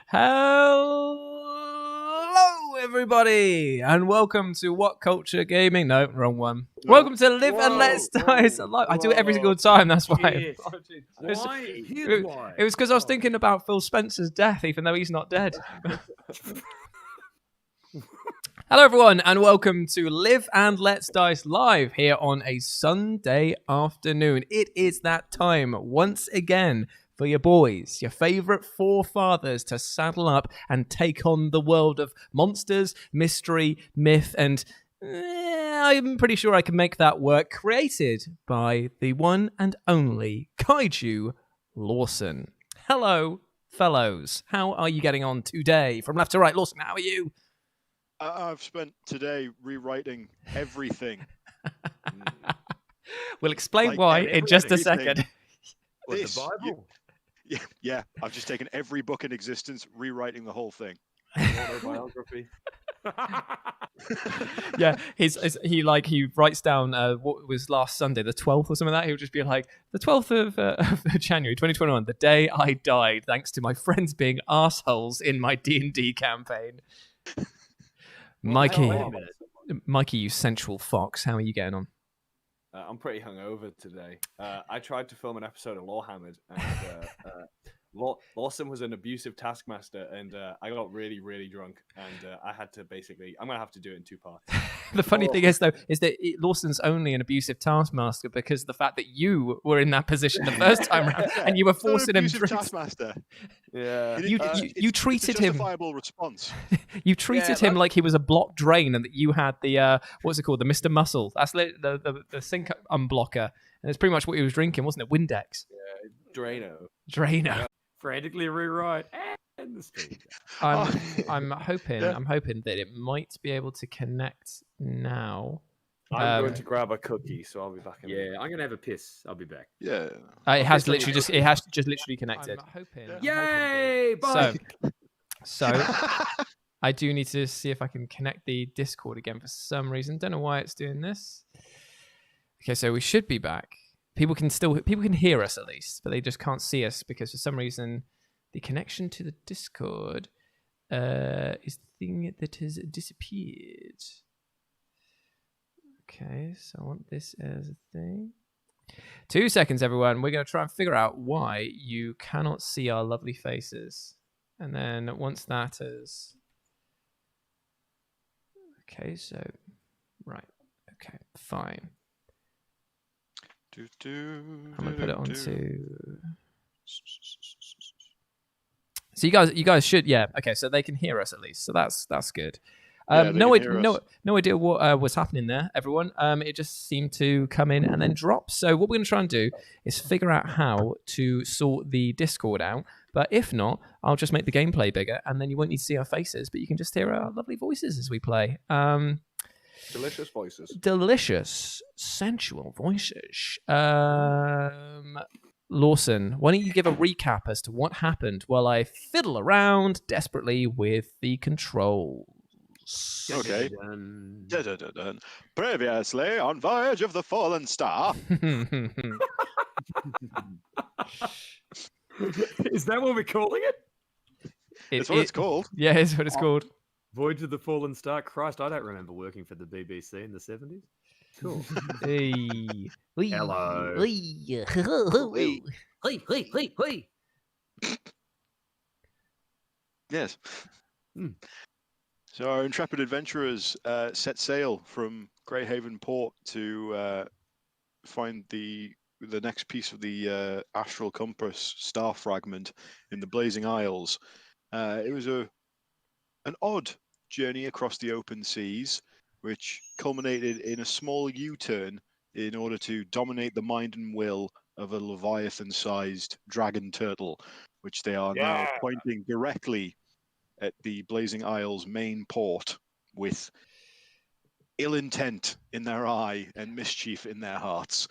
Hello, everybody, and welcome to What Culture Gaming. No, wrong one. Welcome to Live and Let's Dice Alive. I do it every single time, that's why. Why? It was because I was thinking about Phil Spencer's death, even though he's not dead. Hello, everyone, and welcome to Live and Let's Dice Live here on a Sunday afternoon. It is that time once again for your boys, your favourite forefathers, to saddle up and take on the world of monsters, mystery, myth, and I'm pretty sure I can make that work, created by the one and only Kaiju Lawson. Hello, fellows. How are you getting on today? From left to right, Lawson, how are you? I've spent today rewriting everything. We'll explain why in just a second. What, the Bible? Yeah. I've just taken every book in existence, rewriting the whole thing. Autobiography. Yeah, he writes down what was last Sunday, the 12th or something like that. He'll just be like, the 12th of January 2021, the day I died, thanks to my friends being assholes in my D&D campaign. Mikey, you sensual fox, how are you getting on? I'm pretty hungover today. I tried to film an episode of Lawhammered, and Lawson was an abusive taskmaster, and I got really, really drunk, and I had to I'm going to have to do it in two parts. The funny thing is, though, is that Lawson's only an abusive taskmaster because of the fact that you were in that position the first time around, and you were forcing him drinks. Taskmaster. Yeah. You treated him. Justifiable response. You treated him like he was a block drain, and that you had the what's it called, the Mr. Muscle. That's the sink unblocker, and it's pretty much what he was drinking, wasn't it? Windex. Yeah, Drano. Frantically rewrite and the street. I'm hoping that it might be able to connect now. I'm going to grab a cookie, so I'll be back in a minute. I'm gonna have a piss. I'll be back. Yeah. It has just literally connected. I'm hoping. Yeah. Yay! Bye. So I do need to see if I can connect the Discord again for some reason. Don't know why it's doing this. Okay, so we should be back. People can hear us at least, but they just can't see us because for some reason the connection to the Discord is the thing that has disappeared. Okay, so I want this as a thing. 2 seconds, everyone. We're going to try and figure out why you cannot see our lovely faces. And then once that is... Okay, so... Right. Okay, fine. I'm going to put it onto... So you guys should... Yeah, okay, so they can hear us at least. So that's good. No idea what was happening there, everyone. It just seemed to come in and then drop. So what we're going to try and do is figure out how to sort the Discord out. But if not, I'll just make the gameplay bigger, and then you won't need to see our faces, but you can just hear our lovely voices as we play. Delicious voices. Delicious, sensual voices. Lawson, why don't you give a recap as to what happened while I fiddle around desperately with the controls? Okay. Previously on Voyage of the Fallen Star. Is that what we're calling it? It's what it's called. Yeah, it's what it's called. Voyage of the Fallen Star. Christ, I don't remember working for the BBC in the 70s. Cool. Hey. Hello. Hey. Yes. So our intrepid adventurers set sail from Greyhaven Port to find the next piece of the astral compass star fragment in the Blazing Isles. It was an odd journey across the open seas, which culminated in a small U-turn in order to dominate the mind and will of a Leviathan-sized dragon turtle, which they are now pointing directly at the Blazing Isles main port with ill intent in their eye and mischief in their hearts.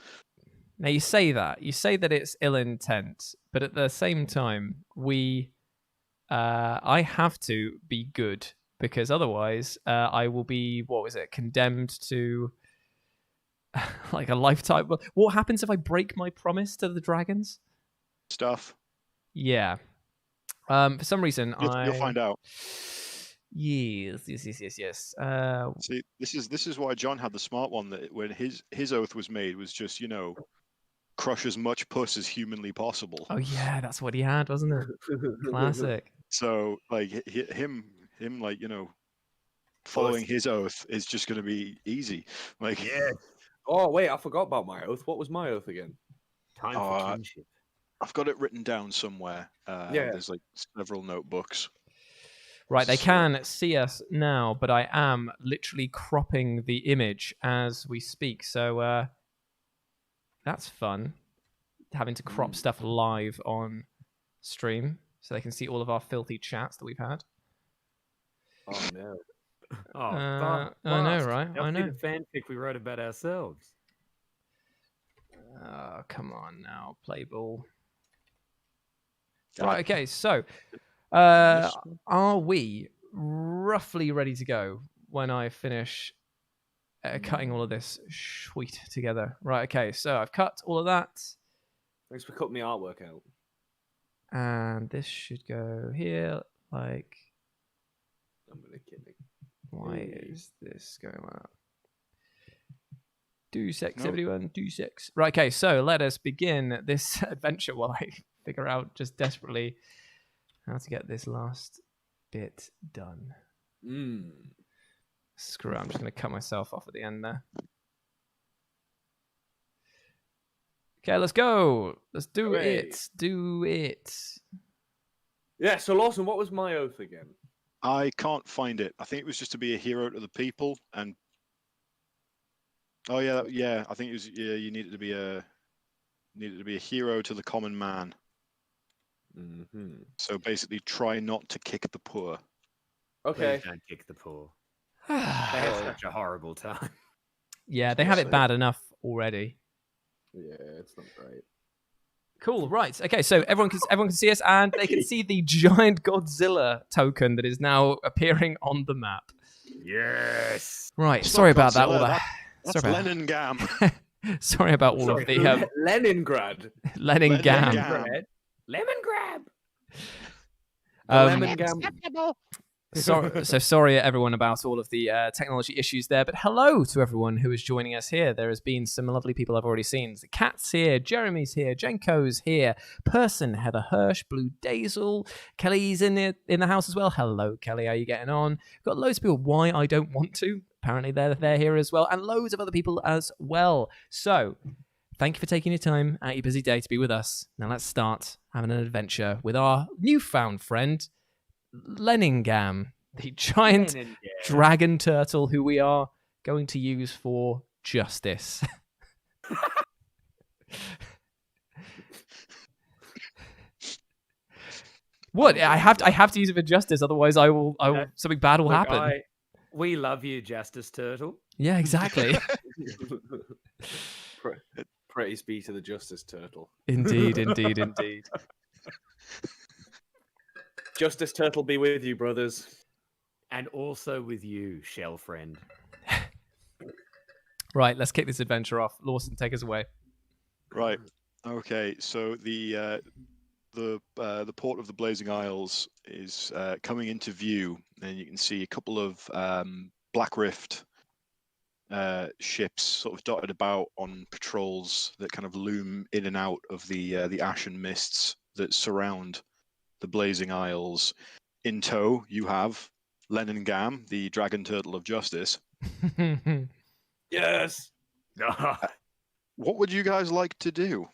Now you say that it's ill intent, but at the same time, I have to be good because otherwise I will be, condemned to like a lifetime. What happens if I break my promise to the dragons? Stuff. Yeah. For some reason, You'll find out. Yes. See, this is why John had the smart one. That when his oath was made was just crush as much puss as humanly possible. Oh yeah, that's what he had, wasn't it? Classic. So like him like following his oath is just going to be easy. Like Yeah. Oh wait, I forgot about my oath. What was my oath again? Time for kinship. I've got it written down somewhere. Yeah. There's like several notebooks. Right, they So- can see us now, but I am literally cropping the image as we speak. So that's fun. Having to crop stuff live on stream so they can see all of our filthy chats that we've had. Oh no. Oh, I know, right? I know. The fanfic we wrote about ourselves. Oh, come on now, play ball. Right, okay, so are we roughly ready to go when I finish cutting all of this sweet together? Right, okay, so I've cut all of that. Thanks for cutting the artwork out. And this should go here, like... I'm gonna kidding. Why is this going up? Do sex, No. everyone, do sex. Right, okay, so let us begin this adventure while I figure out just desperately how to get this last bit done. Screw it, I'm just going to cut myself off at the end there. Okay, let's go. Let's do Hooray. it. Do it. Yeah, so Lawson, what was my oath again? I can't find it. I think it was just to be a hero to the people and yeah. I think it was you needed to be a hero to the common man. Mm-hmm. So basically, try not to kick the poor. Okay. Please don't kick the poor. They have such a horrible time. Yeah, they have it Yes, bad enough already. Yeah, it's not great. Cool. Right. Okay. So everyone can see us, and they can see the giant Godzilla token that is now appearing on the map. Yes. Right. It's Sorry not about that. Godzilla, All the That's sorry about, Leningam. sorry about all of the Leningrad. Lenin Gam. Leningrad. Lemon grab. Lemon Gam. So sorry everyone about all of the technology issues there, but hello to everyone who is joining us here. There has been some lovely people I've already seen. The Cat's here, Jeremy's here, Jenko's here, Person, Heather Hirsch, Blue Dazel, Kelly's in the house as well. Hello Kelly, how are you getting on? Got loads of people. Why I don't want to. Apparently they're here as well, and loads of other people as well. So thank you for taking your time out of your busy day to be with us. Now let's start having an adventure with our newfound friend, Leningam, the giant dragon turtle who we are going to use for justice. What? I have to use it for justice, otherwise I will something bad will happen. We love you, Justice Turtle. Yeah, exactly. Praise be to the Justice Turtle. Indeed. Justice Turtle be with you, brothers. And also with you, shell friend. Right, let's kick this adventure off. Lawson, take us away. Right. Okay. So the port of the Blazing Isles is coming into view, and you can see a couple of Black Rift ships sort of dotted about on patrols that kind of loom in and out of the ashen mists that surround the Blazing Isles. In tow, you have Leningam, the dragon turtle of justice. Yes. What would you guys like to do?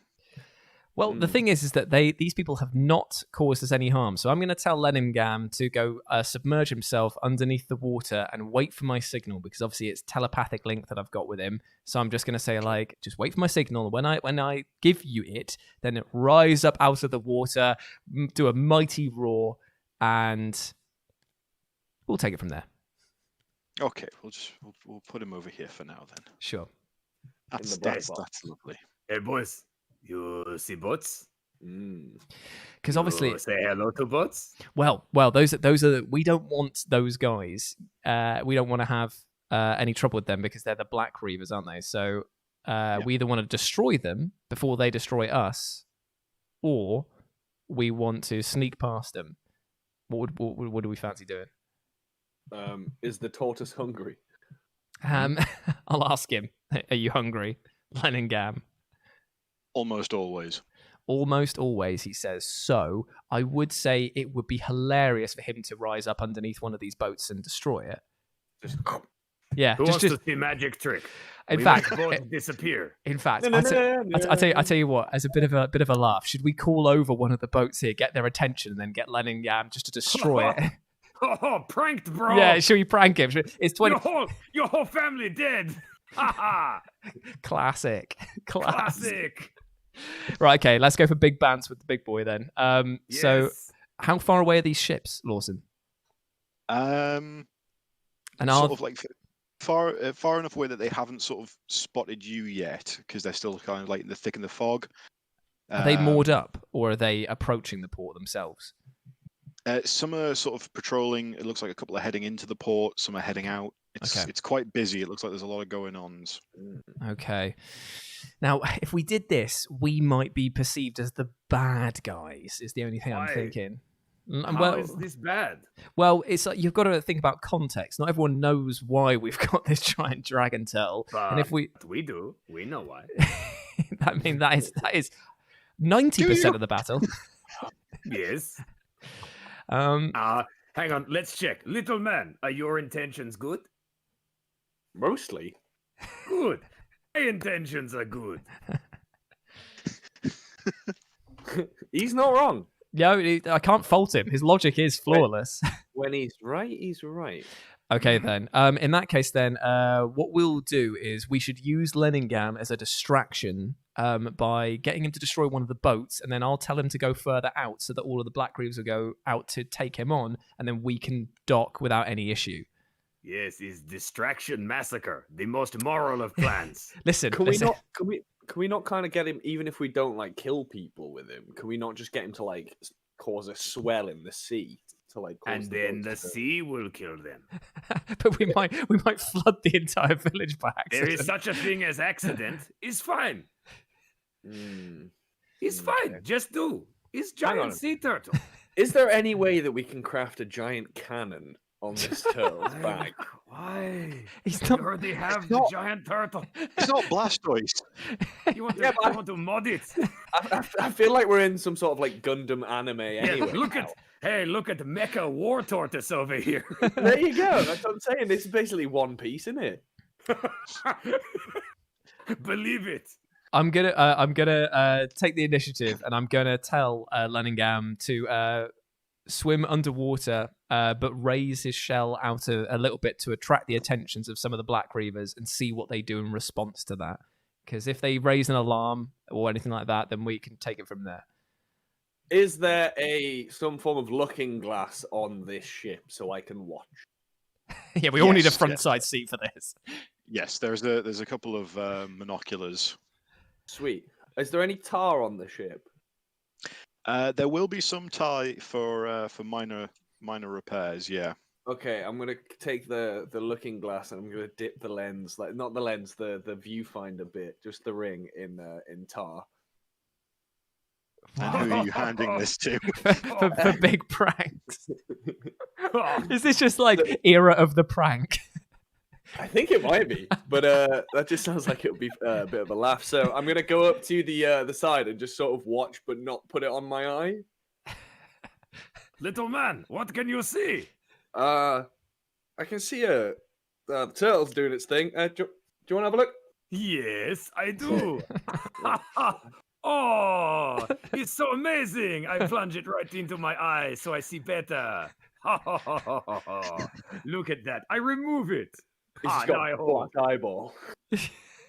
Well, the thing is that these people have not caused us any harm. So I'm going to tell Leningam to go submerge himself underneath the water and wait for my signal, because obviously it's telepathic link that I've got with him. So I'm just going to say, like, just wait for my signal. When I give you it, then rise up out of the water, do a mighty roar, and we'll take it from there. Okay, we'll put him over here for now then. Sure. That's black that's, box. that's lovely. Hey, boys. You see bots? Because obviously, You say hello to bots? well, those are we don't want those guys. We don't want to have any trouble with them because they're the Black Reavers, aren't they? So we either want to destroy them before they destroy us, or we want to sneak past them. What do we fancy doing? Is the tortoise hungry? I'll ask him. Are you hungry, Leningam? Almost always. Almost always, he says. So I would say it would be hilarious for him to rise up underneath one of these boats and destroy it. Just Yeah, Who just wants to see magic trick? in We fact, make both disappear. in fact, I tell you what. As a bit of a laugh, should we call over one of the boats here, get their attention, and then get Leningam just to destroy it? Oh, pranked, bro. Yeah, should we prank him? It's 20. Your whole family dead. Ha ha. Classic. Classic. Right, okay, let's go for big bants with the big boy then. So Yes. how far away are these ships, Lawson? And And sort of like far enough away that they haven't sort of spotted you yet, because they're still kind of like in the thick of the fog. Are they moored up, or are they approaching the port themselves? Some are sort of patrolling. It looks like a couple are heading into the port. Some are heading out. It's quite busy. It looks like there's a lot of going-ons. Okay. Now, if we did this, we might be perceived as the bad guys, is the only thing I'm Why? thinking. How is this bad? Well, it's like you've got to think about context. Not everyone knows why we've got this giant dragon tail. And if we do, we know why. I mean that is 90% of the battle. Yes. Um Hang on, let's check. Little man, are your intentions good? Mostly. Good. My intentions are good. He's not wrong. no, I can't fault him. His logic is flawless. When he's right, he's right. Okay, then. In that case, then, what we'll do is we should use Leningam as a distraction by getting him to destroy one of the boats, and then I'll tell him to go further out so that all of the Black Reavers will go out to take him on, and then we can dock without any issue. Yes, is distraction massacre the most moral of plans? Listen, Can listen. we not kind of get him, even if we don't like kill people with him? Can we not just get him to like cause a swell in the sea to like? Cause And then the boats to- sea will kill them. But we might flood the entire village by There accident. is such a thing as accident. Is fine. Mm. It's Okay. fine. Just do. It's Hang on. giant sea turtle. Is there any way that we can craft a giant cannon on this turtle's back? Why? He's You not. already have the not- giant turtle. It's not Blastoise. You want to, Yeah, but you want to mod it? I feel like we're in some sort of like Gundam anime Yeah, anyway. look at the Mecha War Tortoise over here. There you go. That's what I'm saying. This is basically One Piece, isn't it? Believe it. I'm gonna take the initiative, and I'm gonna tell Leningam to swim underwater, but raise his shell out a little bit to attract the attentions of some of the Black Reavers and see what they do in response to that. Because if they raise an alarm or anything like that, then we can take it from there. Is there some form of looking glass on this ship so I can watch? Yeah, we all need a Yes, front yes. side seat for this. Yes, there's a couple of monoculars. Sweet. Is there any tar on the ship? There will be some tie for minor repairs. Yeah. Okay, I'm gonna take the looking glass and I'm gonna dip the lens, like not the lens, the viewfinder bit, just the ring in tar. And who are you handing this to? for big pranks. Is this just like era of the prank? I think it might be, but that just sounds like it would be a bit of a laugh. So I'm gonna go up to the side and just sort of watch, but not put it on my eye. Little man, what can you see? I can see the turtle's doing its thing. Do you want to have a look? Yes, I do. Oh, it's so amazing. I plunge it right into my eye so I see better. Look at that. I remove it. He's just now got I a hold. black eyeball.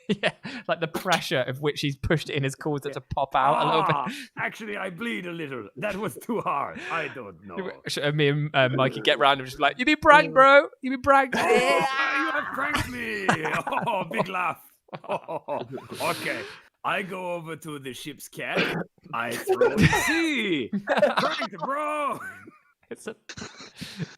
Yeah, like the pressure of which he's pushed it in has caused it to pop out a little bit. Actually, I bleed a little. That was too hard. I don't know. Me and Mikey get round and just like, you been pranked, bro. You been pranked. Oh, you have pranked me. Oh, big laugh. Oh, okay. I go over to the ship's cat. I throw in sea. Pranked, bro.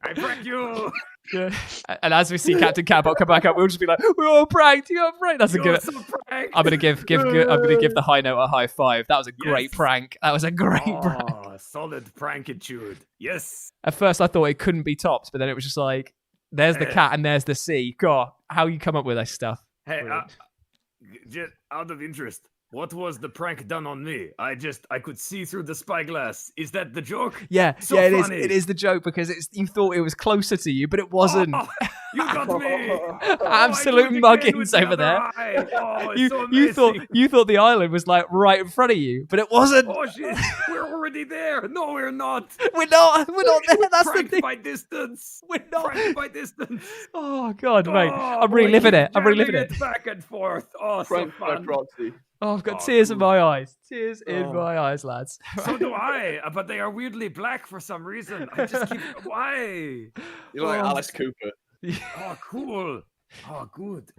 I pranked you. Yeah. And as we see Captain Cabot come back up, we'll just be like, "We're all pranked. You're pranked." That's a You're good. so pranked. I'm gonna give the high note a high five. That was a great Yes. prank. That was a great prank. Oh, solid prankitude. Yes. At first, I thought it couldn't be topped, but then it was just like, There's the cat and there's the sea. God, how you come up with this stuff? Hey, Brilliant. just out of interest, what was the prank done on me? I could see through the spyglass. Is that the joke? Yeah, So yeah, it is. funny. It is the joke because you thought it was closer to you, but it wasn't. Oh, you got me. Absolute muggins over there. You thought the island was like right in front of you, but it wasn't. Oh shit, we're already there. No, we're not. We're not there. That's the Pranked thing. by distance. We're not. Pranked by distance. Oh God, mate, Oh, I'm boy, reliving keep it. I'm reliving jamming it. back and forth. Oh, so Frank by fun. proxy. Oh, I've got Oh, tears in cool. my eyes. Tears in Oh. my eyes, lads. So do I, but they are weirdly black for some reason. I just keep. Why? You're like Oh. Alice Cooper. Oh, cool. Oh, good.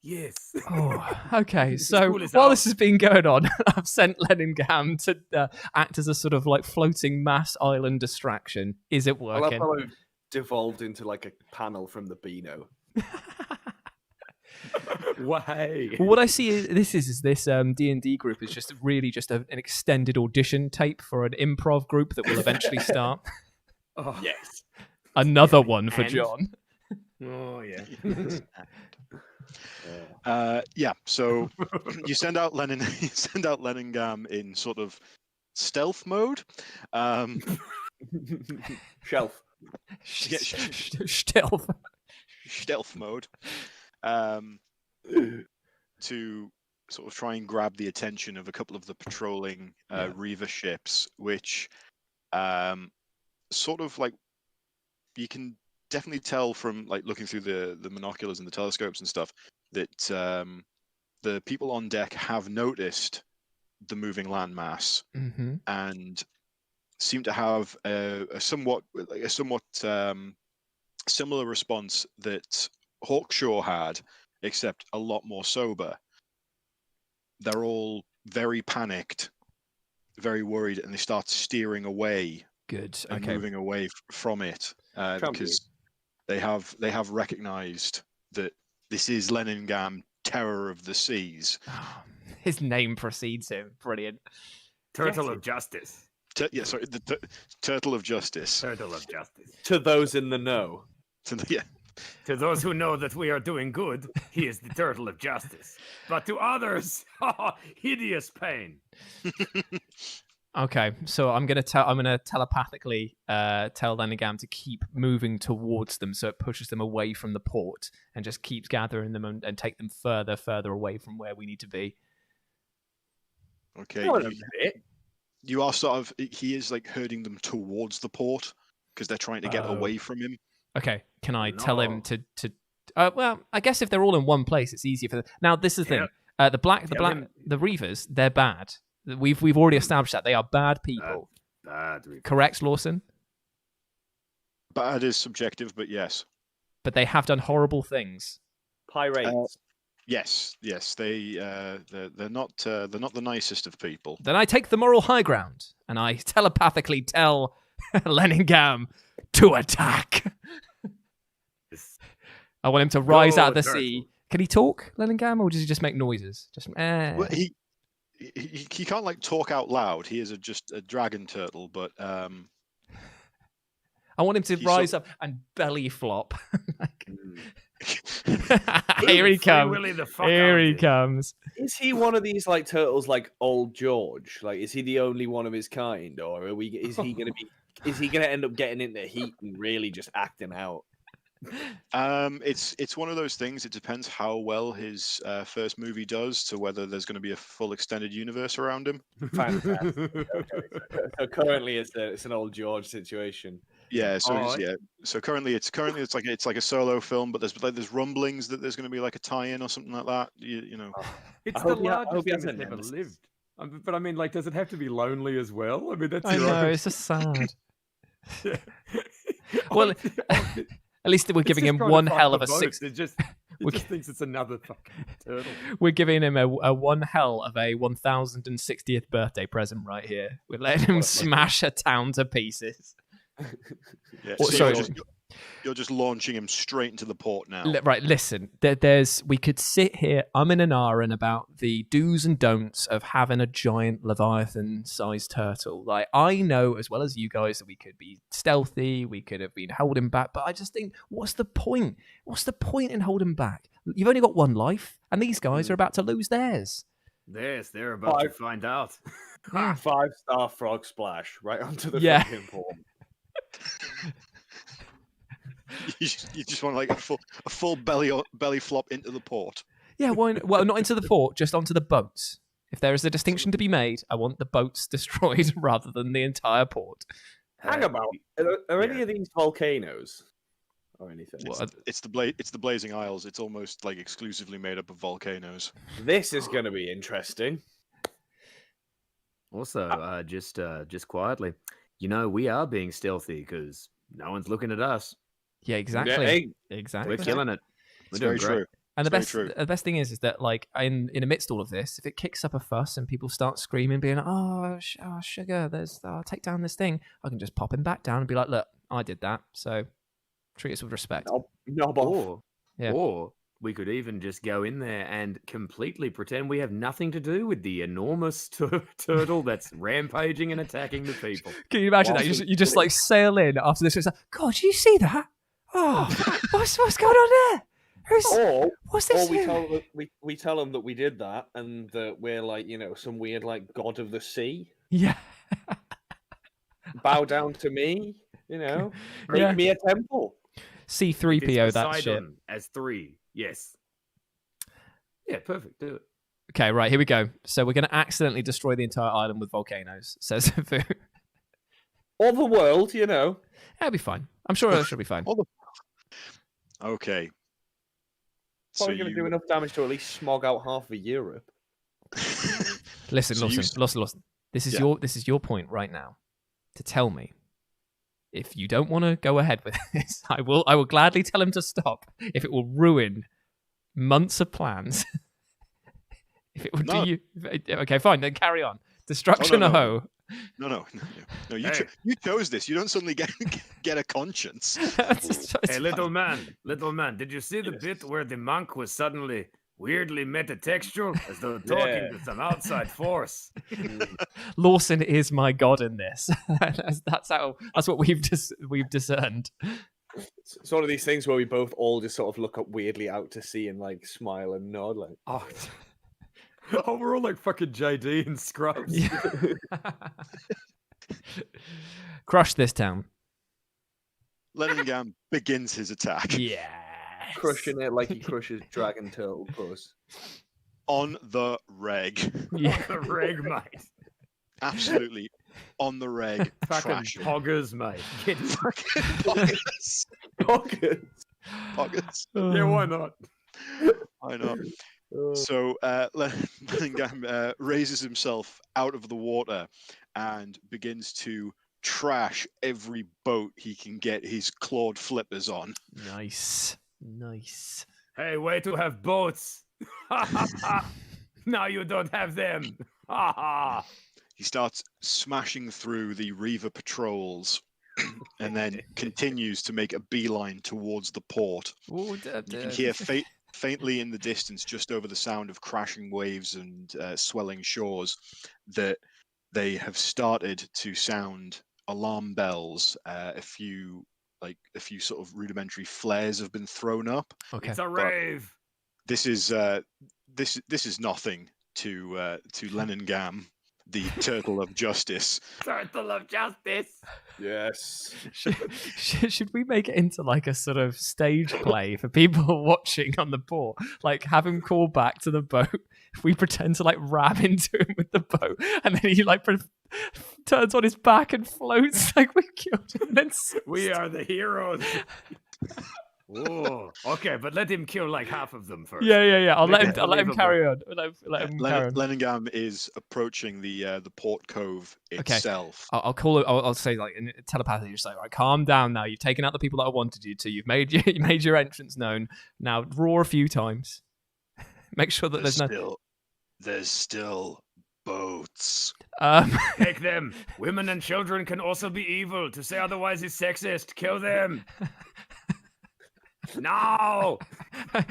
Yes. Oh, okay. So School is while out. this has been going on, I've sent Leningam to act as a sort of like floating mass island distraction. Is it I love working? how I've devolved into like a panel from the Beano. Why? Well, what I see is this D&D group is just really just an extended audition tape for an improv group that will eventually start. Oh, Yes. Another one for And- John. Oh yeah. Yeah. So you send out Leningam in sort of stealth mode. Shelf. Stealth. Stealth mode. To sort of try and grab the attention of a couple of the patrolling Reaver ships, which sort of like you can definitely tell from like looking through the binoculars and the telescopes and stuff that the people on deck have noticed the moving landmass Mm-hmm. and seem to have a somewhat similar response that Hawkshaw had, except a lot more sober. They're all very panicked, very worried, and they start steering away Good. and Okay. moving away from it because they have recognized that this is Leningam, Terror of the Seas. His name precedes him. Brilliant. Turtle of Justice. The Turtle of Justice. Turtle of Justice. To those in the know. Yeah. To those who know that we are doing good, he is the Turtle of Justice. But to others, hideous pain. Okay, so I'm gonna telepathically tell Leningam to keep moving towards them, so it pushes them away from the port and just keeps gathering them and take them further away from where we need to be. Okay. Hang on a minute. You are sort of he is like herding them towards the port because they're trying to get Oh. away from him. Okay, can I tell No. him to? Well, I guess if they're all in one place, it's easier for them. Now, this is the thing. The Reavers, they're bad. We've already established that they are bad people. Bad. Correct, Lawson? Bad is subjective, but yes. But they have done horrible things. Pirates. Yes, they're not the nicest of people. Then I take the moral high ground and I telepathically tell Leningam to attack. I want him to rise out of the sea. Can he talk, Leningam, or does he just make noises? Well, he can't like talk out loud. He is just a dragon turtle, but I want him to He's rise so- up and belly flop. Mm. Here he Free comes. Willy the fuck Here out he of it. comes. Is he one of these like turtles like Old George? Like is he the only one of his kind? Or is he gonna end up getting into heat and really just acting out? it's one of those things. It depends how well his first movie does to whether there's going to be a full extended universe around him. Fantastic. Okay. So currently it's an Old George situation. Yeah, so Alright. so currently it's like a solo film, but there's rumblings that there's going to be like a tie-in or something like that. You know. It's I the hope he ha- I largest hope he thing has a that's ever nemesis. lived. But I mean, like, does it have to be lonely as well? I mean, that's I your know, own- it's just sad. Yeah. Well, At least we're giving him one hell of a six. It just thinks it's another fucking turtle. We're giving him a one hell of a 1060th birthday present right here. We're letting him smash a town to pieces. Yeah, Oh, so sorry. You're just launching him straight into the port now. Right, listen. We could sit here umming and ahhing about the do's and don'ts of having a giant Leviathan-sized turtle. Like, I know as well as you guys that we could be stealthy, we could have been holding back, but I just think, what's the point? What's the point in holding back? You've only got one life, and these guys are about to lose theirs. Yes, they're about to find out. 5-star frog splash right onto the Yeah. fucking port. You just want like a full belly flop into the port. Yeah, why? Well, not into the fort, just onto the boats. If there is a distinction to be made, I want the boats destroyed rather than the entire port. Hang about. Are any of these volcanoes or anything? It's the Blazing Isles. It's almost like exclusively made up of volcanoes. This is going to be interesting. Also, just quietly, we are being stealthy because no one's looking at us. Yeah, exactly. Yeah, exactly. We're killing it. We're It's doing very great. true. And It's the best thing is that like in amidst all of this, if it kicks up a fuss and people start screaming, being like, "Oh, sugar, take down this thing," I can just pop him back down and be like, "Look, I did that, so treat us with respect." Or we could even just go in there and completely pretend we have nothing to do with the enormous turtle that's rampaging and attacking the people. Can you imagine that? You just like sail in after this. It's like, God, did you see that? Oh, what's going on there? What's this? Or we tell them that we did that and that we're like, some weird like god of the sea. Yeah. Bow down to me, make Yeah. me a temple. C3PO that shit. Poseidon as 3. Yes. Yeah, perfect. Do it. Okay, right, here we go. So we're going to accidentally destroy the entire island with volcanoes, says Fu. Or the world, That'll be fine. I'm sure it should be fine. Okay. Probably going to do enough damage to at least smog out half of Europe. Listen. This is your point right now to tell me if you don't want to go ahead with this. I will gladly tell him to stop if it will ruin months of plans. If it would do you, okay, fine, then carry on. Destruction No. You chose this. You don't suddenly get a conscience. Hey, little man, did you see the bit where the monk was suddenly weirdly metatextual as though talking to some outside force? Lawson is my god in this. That's what we've discerned. It's one of these things where we both all just sort of look up weirdly out to sea and like smile and nod like, oh, we're all like fucking JD and Scrubs. Yeah. Crush this town. Leningam begins his attack. Yeah. crushing it like he crushes dragon turtle puss. On the reg. Yeah. On the reg, mate. Absolutely. On the reg. Fucking Trashing. poggers, mate. Get Fucking poggers. Poggers. Poggers. Yeah, why not? I know. So Leningam raises himself out of the water and begins to trash every boat he can get his clawed flippers on. Nice. Nice. Hey, way to have boats. Now you don't have them. He starts smashing through the Reaver patrols and then continues to make a beeline towards the port. Ooh, You can hear faintly in the distance, just over the sound of crashing waves and swelling shores, that they have started to sound alarm bells. A few sort of rudimentary flares have been thrown up. Okay. It's a rave. This is nothing to Leningam, the Turtle of Justice. Turtle of Justice. Yes. Should we make it into like a sort of stage play for people watching on the port? Like have him call back to the boat. We pretend to like ram into him with the boat, and then he like turns on his back and floats like we killed him. And then We are the heroes. Oh, okay, but let him kill like half of them first. Yeah. I'll let him Unbelievable. carry on. Let him carry on. Leningam is approaching the port cove itself. I'll call it. I'll say like in telepathy, just like, right, calm down now. You've taken out the people that I wanted you to. You've made your entrance known. Now roar a few times. Make sure that there's still boats. Take them. Women and children can also be evil. To say otherwise is sexist. Kill them. No.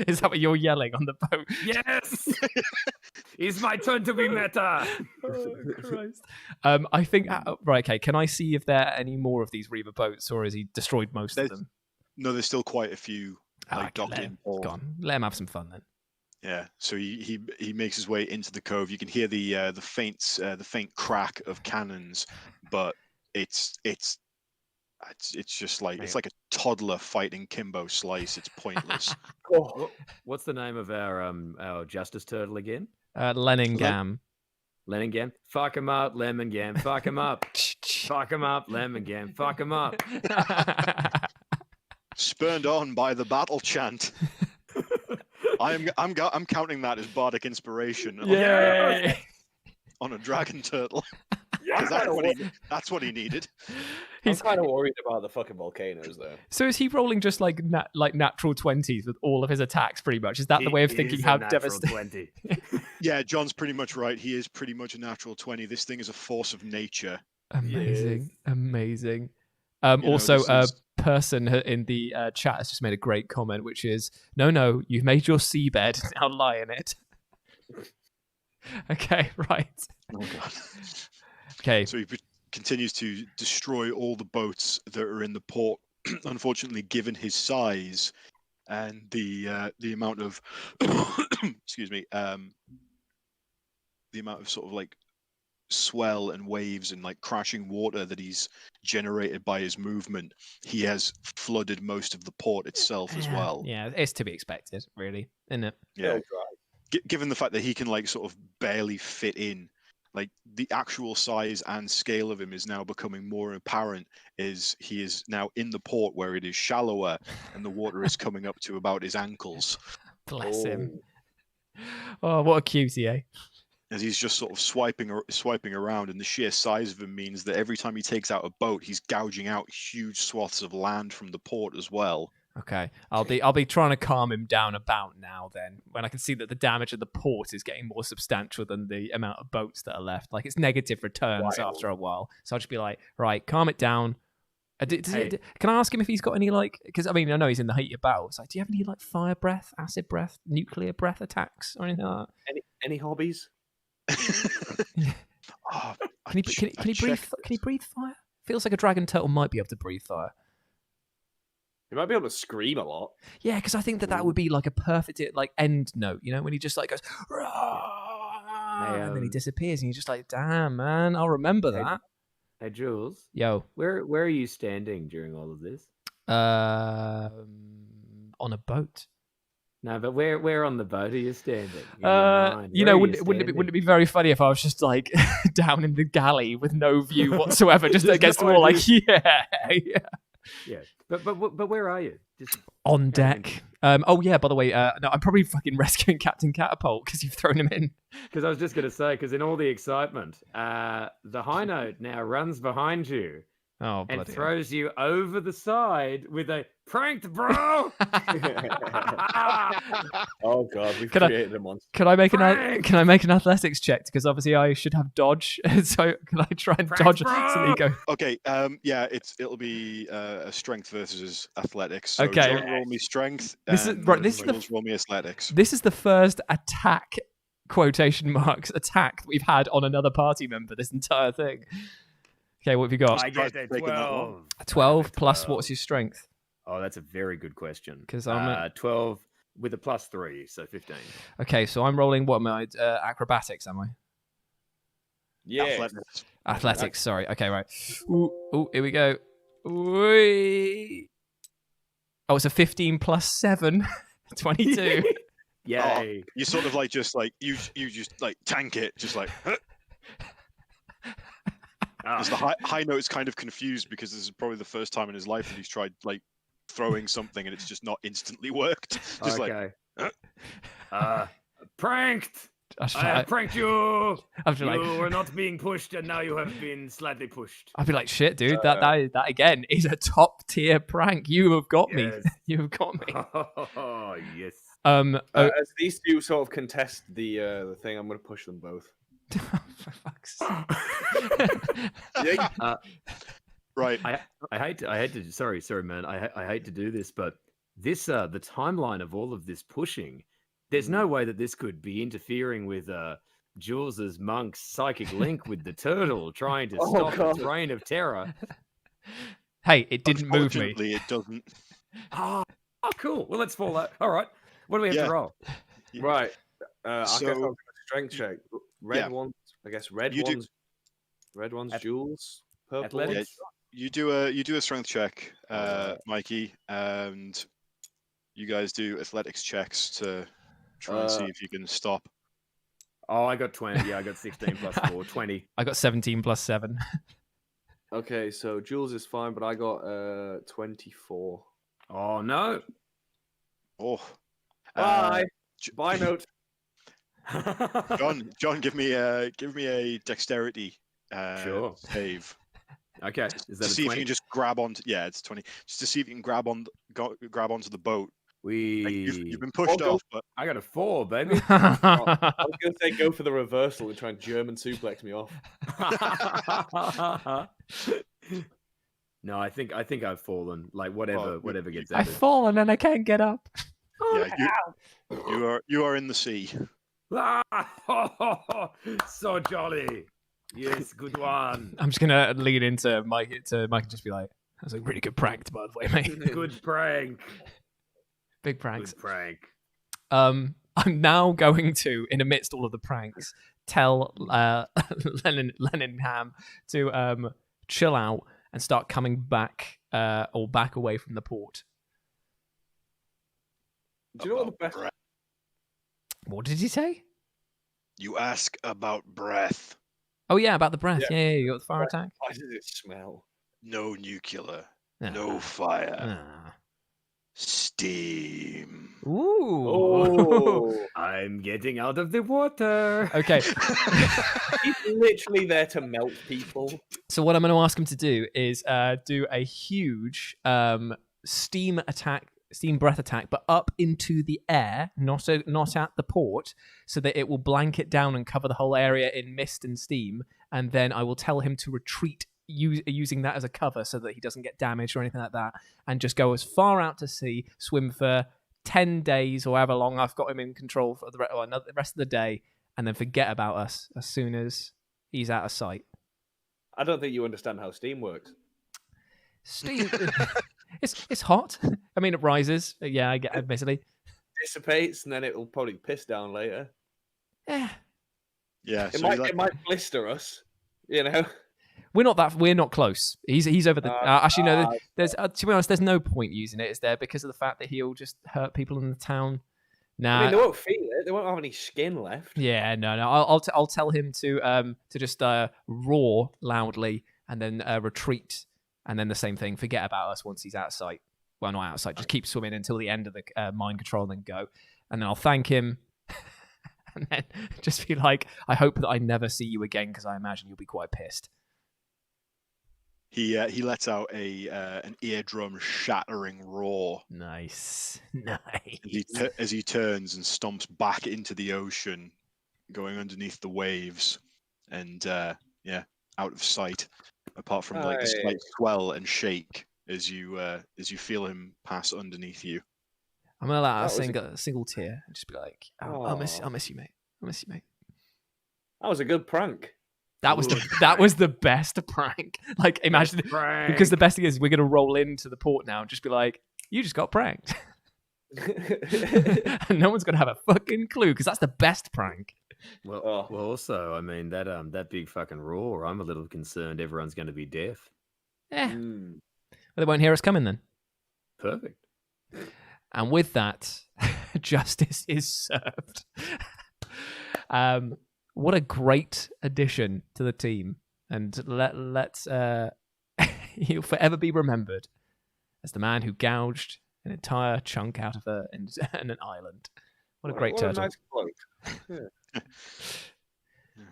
Is that what you're yelling on the boat? Yes. It's my turn to be meta. Oh, Christ. I think right. Okay, can I see if there are any more of these Reaver boats, or has he destroyed most of them? No, there's still quite a few like docked in. Go on, let him have some fun then. Yeah, so he makes his way into the cove. You can hear the faint crack of cannons, but it's just like it's like a toddler fighting Kimbo Slice. It's pointless. What's the name of our justice turtle again? Leningam. Leningam. Fuck him up, Lemongam. Fuck him up. Fuck him up, Lemongam. Fuck him up. Spurned on by the battle chant. I'm counting that as bardic inspiration. Yeah. On a dragon turtle. Yeah, That's what he needed. I'm kind of worried about the fucking volcanoes, though. So is he rolling just like natural 20s with all of his attacks? Pretty much. Is that the way of thinking how devastating? Yeah, John's pretty much right. He is pretty much a natural 20. This thing is a force of nature. Amazing, amazing. Also, a person in the chat has just made a great comment, which is, no, you've made your seabed, now lie in it. Okay, right. Oh, God. Okay. So he continues to destroy all the boats that are in the port. Unfortunately, given his size and the amount of excuse me, the amount of sort of like swell and waves and like crashing water that he's generated by his movement, he has flooded most of the port itself as well. Yeah, it's to be expected, really, isn't it? Yeah. Given the fact that he can like sort of barely fit in, like the actual size and scale of him is now becoming more apparent as he is now in the port where it is shallower and the water is coming up to about his ankles. Bless him. Oh, what a cutie, eh? As he's just sort of swiping around, and the sheer size of him means that every time he takes out a boat, he's gouging out huge swaths of land from the port as well. Okay, I'll be trying to calm him down about now. Then, when I can see that the damage of the port is getting more substantial than the amount of boats that are left, like it's negative returns after a while. So I'll just be like, right, calm it down. Can I ask him if he's got any like? Because I mean, I know he's in the heat of battle. It's like, do you have any like fire breath, acid breath, nuclear breath attacks, or anything like that? Any hobbies? Oh, can he breathe fire? Feels like a dragon turtle might be able to breathe fire. He might be able to scream a lot. Yeah, because I think that would be like a perfect like end note, you know, when he just like goes, and then he disappears, and you're just like, damn, man, I'll remember that. Hey, Jules. Yo. Where are you standing during all of this? On a boat. No, but where on the boat are you standing? You know, wouldn't it be very funny if I was just like down in the galley with no view whatsoever, just against the wall, like yeah. But where are you? Just on deck. Oh yeah. By the way, no, I'm probably fucking rescuing Captain Catapult because you've thrown him in. Because I was just gonna say, because in all the excitement, the high note now runs behind you. Oh, and throws you over the side with a pranked, bro. Oh God, we've created a monster. Can I make an athletics check? Because obviously I should have dodge. So can I try and dodge? So there you go. Okay. Yeah. It'll be a strength versus athletics. So okay. John, roll me strength. This is roll me athletics. This is the first attack quotation marks attack that we've had on another party member this entire thing. Okay, what have you got? I get a 12. 12 plus what's your strength? Oh, that's a very good question. Because I'm 12 with a +3, so 15. Okay, so I'm rolling what am I? Acrobatics, am I? Yeah. Athletics, sorry. Okay, right. Ooh, here we go. Ooh. Oh, it's a 15 plus 7. 22. Yay. You sort of like just like you just like tank it, just like Because the high note is kind of confused because this is probably the first time in his life that he's tried like throwing something and it's just not instantly worked. Just okay. Pranked! I have pranked you! You were not being pushed and now you have been slightly pushed. I'd be like, shit, dude, that again is a top tier prank. You have got me. You have got me. Oh, yes. As these two sort of contest the thing, I'm going to push them both. For fuck's sake. Yeah. Right. I hate to sorry man. I hate to do this, but this the timeline of all of this pushing, there's no way that this could be interfering with Jules's monk's psychic link with the turtle trying to Oh, stop God. its reign of terror. Hey, it didn't move me. Unfortunately, it doesn't. Oh, cool. Well, let's fall out. All right. What do we have Yeah. to roll? Right. I guess I'll So- do a strength check. Red Yeah. ones. I guess red You do- ones. Red ones. Ath- Jules. Purple Athletics? ones. You do a strength check, Mikey, and you guys do athletics checks to try and see if you can stop. Oh, I got 20. Yeah, I got 16 plus 4, 20. I got 17 plus 7. Okay, so Jules is fine, but I got 24. Oh, no. Oh, Bye. J- Bye note. John, give me a dexterity Sure. save Okay. Is to that see a if 20? you can just grab on. Yeah, it's 20. Just to see if you can grab onto the boat. Like, you've been pushed Go- off, but I got a 4, baby. I was going to say go for the reversal and try and German suplex me off. No, I think I've fallen. Like Oh, whatever gets I've added. fallen and I can't get up. yeah, you are in the sea. So jolly. Yes, good one. I'm just gonna lean into Mike and just be like, "That was a really good prank, by the way, mate. Good prank. Big pranks." Good prank. I'm now going to, in amidst all of the pranks, tell Lennon Ham to chill out and start coming back or back away from the port. Do you know what the best? Breath. What did he say? You ask about breath. Oh yeah, about the breath. Yeah. Yeah, you got the fire attack. Why does it smell? No nuclear. Ah. No fire. Ah. Steam. Ooh. Oh, I'm getting out of the water. Okay. he's literally there to melt people. So what I'm going to ask him to do is do a huge steam breath attack, but up into the air, not at the port, so that it will blanket down and cover the whole area in mist and steam. And then I will tell him to retreat using that as a cover so that he doesn't get damaged or anything like that, and just go as far out to sea, swim for 10 days or however long I've got him in control for the rest of the day, and then forget about us as soon as he's out of sight. I don't think you understand how steam works. Steam. It's hot. I mean, it rises. Yeah, I get basically. Dissipates and then it'll probably piss down later. Yeah, Yeah. It So might blister us. You know. we're not close. He's over the. Actually, no. There's to be honest, there's no point using it. Is there because of the fact that he'll just hurt people in the town? Nah. I mean, they won't feel it. They won't have any skin left. Yeah, no. I'll tell him to just roar loudly and then retreat, and then the same thing. Forget about us once he's out of sight. Well, not out of sight. Just keep swimming until the end of the mind control, and then go. And then I'll thank him, and then just be like, "I hope that I never see you again, because I imagine you'll be quite pissed." he lets out an eardrum shattering roar Nice. as he turns and stomps back into the ocean, going underneath the waves, and out of sight. Apart from like the slight swell and shake as you feel him pass underneath you. I'm gonna let out That was a single tear and just be like, I'll miss you, mate. I'll miss you, mate." That was a good prank. That was the best prank. Like, imagine Prank. because the best thing is we're gonna roll into the port now and just be like, "You just got pranked," and no one's gonna have a fucking clue because that's the best prank. Well, Oh. well, also, I mean that big fucking roar. I'm a little concerned everyone's going to be deaf. Yeah, Mm. well, they won't hear us coming then. Perfect. And with that, justice is served. What a great addition to the team, and let's he'll forever be remembered as the man who gouged an entire chunk out of an island. What a great What turtle! a nice bloke. Yeah.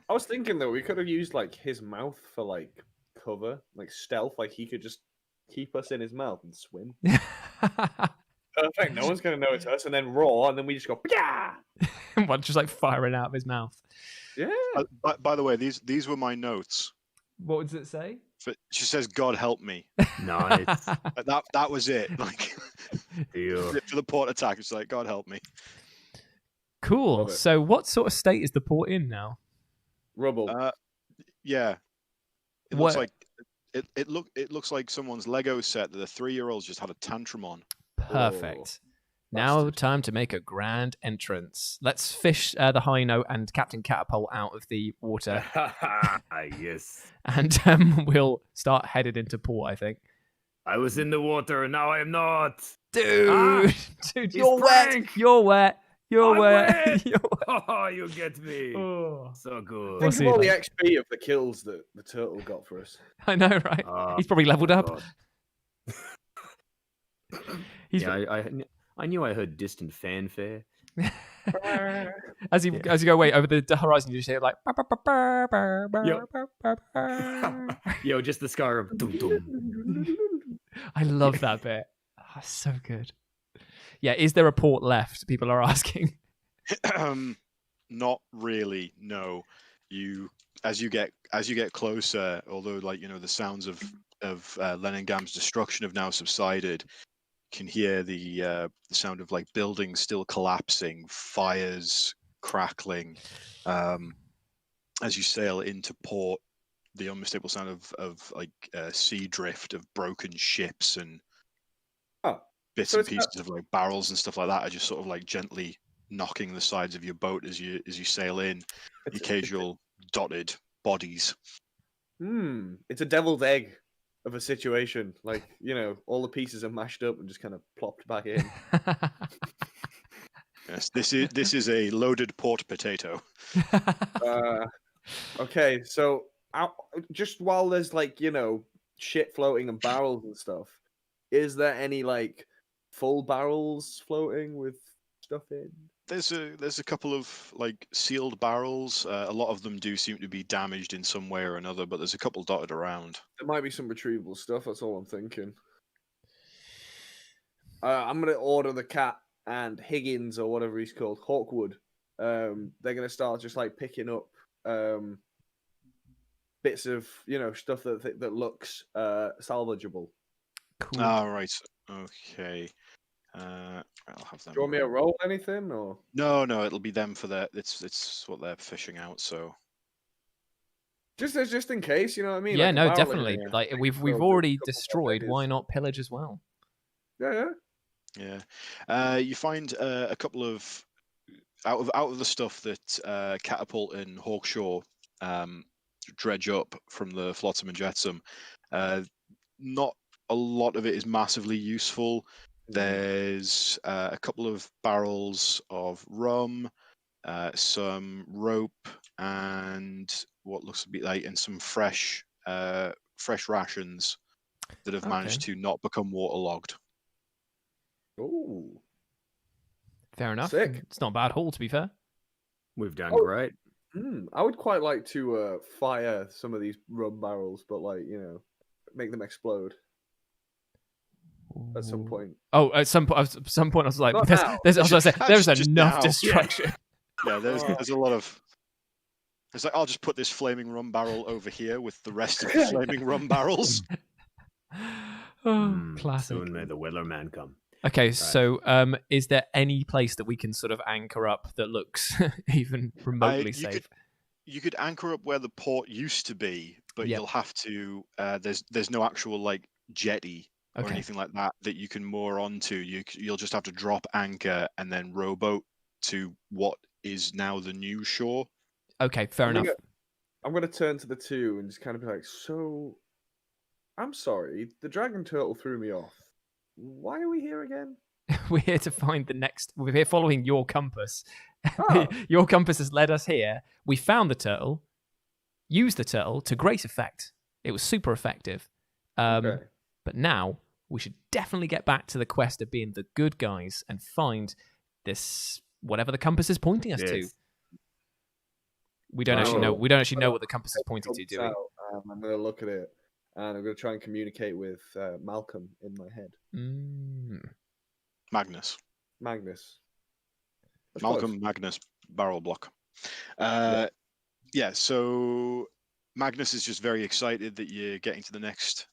I was thinking though, we could have used like his mouth for like cover, like stealth. Like he could just keep us in his mouth and swim. Perfect. No one's gonna know it's us, and then roar, and then we just go, yeah, One just like firing out of his mouth. yeah. By the way, these were my notes. What does it say? She says, "God help me." Nice. That was it. Like Deal. for the port attack, it's like, "God help me." Cool. Love it. So, what sort of state is the port in now? Rubble. Yeah, it What- looks like it looks like someone's Lego set that the 3-year-olds just had a tantrum on. Perfect. Now, bastard. time to make a grand entrance. Let's fish the high note and Captain Catapult out of the water, Yes. and we'll start headed into port. I think. I was in the water and now I am not. Dude, Ah, dude, he's you're wet. prank. You're wet. You're I'm wet. wet. You're wet. Oh, you get me. Oh. So good. What's Think he of all the like? XP of the kills that the turtle got for us. I know, right? Oh, He's probably leveled up. God. He's Yeah, I knew I heard distant fanfare. as you go away over the horizon, you just hear like. Yo, just the Skyrim. Dum, dum. I love that bit. Oh, so good. Yeah, is there a port left? People are asking. Not really. No. As you get closer, although the sounds of Leningam's destruction have now subsided, you can hear the sound of like buildings still collapsing, fires crackling. As you sail into port, the unmistakable sound of sea drift, of broken ships and bits so and it's not- pieces of like barrels and stuff like that are just sort of like gently knocking the sides of your boat as you sail in. The occasional dotted bodies. It's a deviled egg of a situation. Like, all the pieces are mashed up and just kind of plopped back in. Yes, this is a loaded port potato. Okay, so just while there's shit floating and barrels and stuff, is there any full barrels floating with stuff in? There's a couple of like sealed barrels. A lot of them do seem to be damaged in some way or another, but there's a couple dotted around. There might be some retrievable stuff. That's all I'm thinking. I'm gonna order the cat and Higgins or whatever he's called, Hawkwood. They're gonna start just picking up bits of stuff that looks salvageable. Cool. Right. Okay. I'll have them. Do you want me to roll anything or? No, it'll be them for their. It's what they're fishing out. So Just in case, you know what I mean? Yeah, Like a no, barrel in definitely. there. Like we've Well, already just a couple destroyed. of Why ideas. not pillage as well? Yeah. you find a couple of out of the stuff that Catapult and Hawkshaw dredge up from the Flotsam and Jetsam. Not a lot of it is massively useful. There's a couple of barrels of rum, some rope, and what looks to be and some fresh rations that have managed to not become waterlogged. Ooh. Fair enough. Sick. It's not a bad haul, to be fair. We've done Oh. great. I would quite like to fire some of these rum barrels, but make them explode at some point. Oh, at some point, I was like, Not there's, now. there's, I was gonna say, there's Just enough now. destruction. Yeah, there's a lot of. It's like I'll just put this flaming rum barrel over here with the rest of the flaming rum barrels. Classic. Soon may the Wellerman come. Okay, so is there any place that we can sort of anchor up that looks even remotely safe? You could anchor up where the port used to be, but Yep. you'll have to. There's no actual jetty or Okay. anything like that that you can moor onto. You'll just have to drop anchor and then rowboat to what is now the new shore. Okay, fair enough. I'm gonna turn to the two and just kind of be like, so I'm sorry, the dragon turtle threw me off. Why are we here again? We're here to find the next. We're here following your compass. Oh. Your compass has led us here. We found the turtle, used the turtle to great effect. It was super effective. Okay. But now we should definitely get back to the quest of being the good guys and find this whatever the compass is pointing us to. Yes. We don't actually know. We don't actually know what the compass is pointing to, do we? I'm gonna look at it and I'm gonna try and communicate with Malcolm in my head. Magnus. Magnus. That's Malcolm close. Magnus Barrel Block. So Magnus is just very excited that you're getting to the next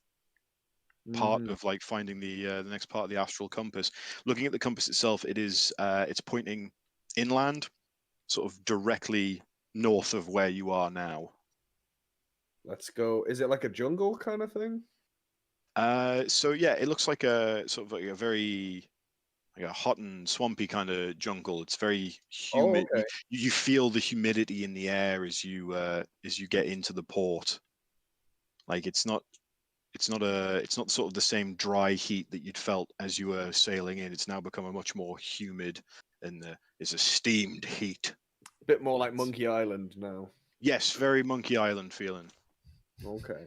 part of like finding the next part of the astral compass. Looking at the compass itself, it's pointing inland, sort of directly north of where you are now. Let's go. Is it like a jungle kind of thing? So yeah, it looks like a sort of like a very like a hot and swampy kind of jungle. It's very humid. okay. You feel the humidity in the air as you get into the port. Like it's not sort of the same dry heat that you'd felt as you were sailing in. It's now become a much more humid and it's a steamed heat. A bit more like Monkey Island now. Yes, very Monkey Island feeling. Okay.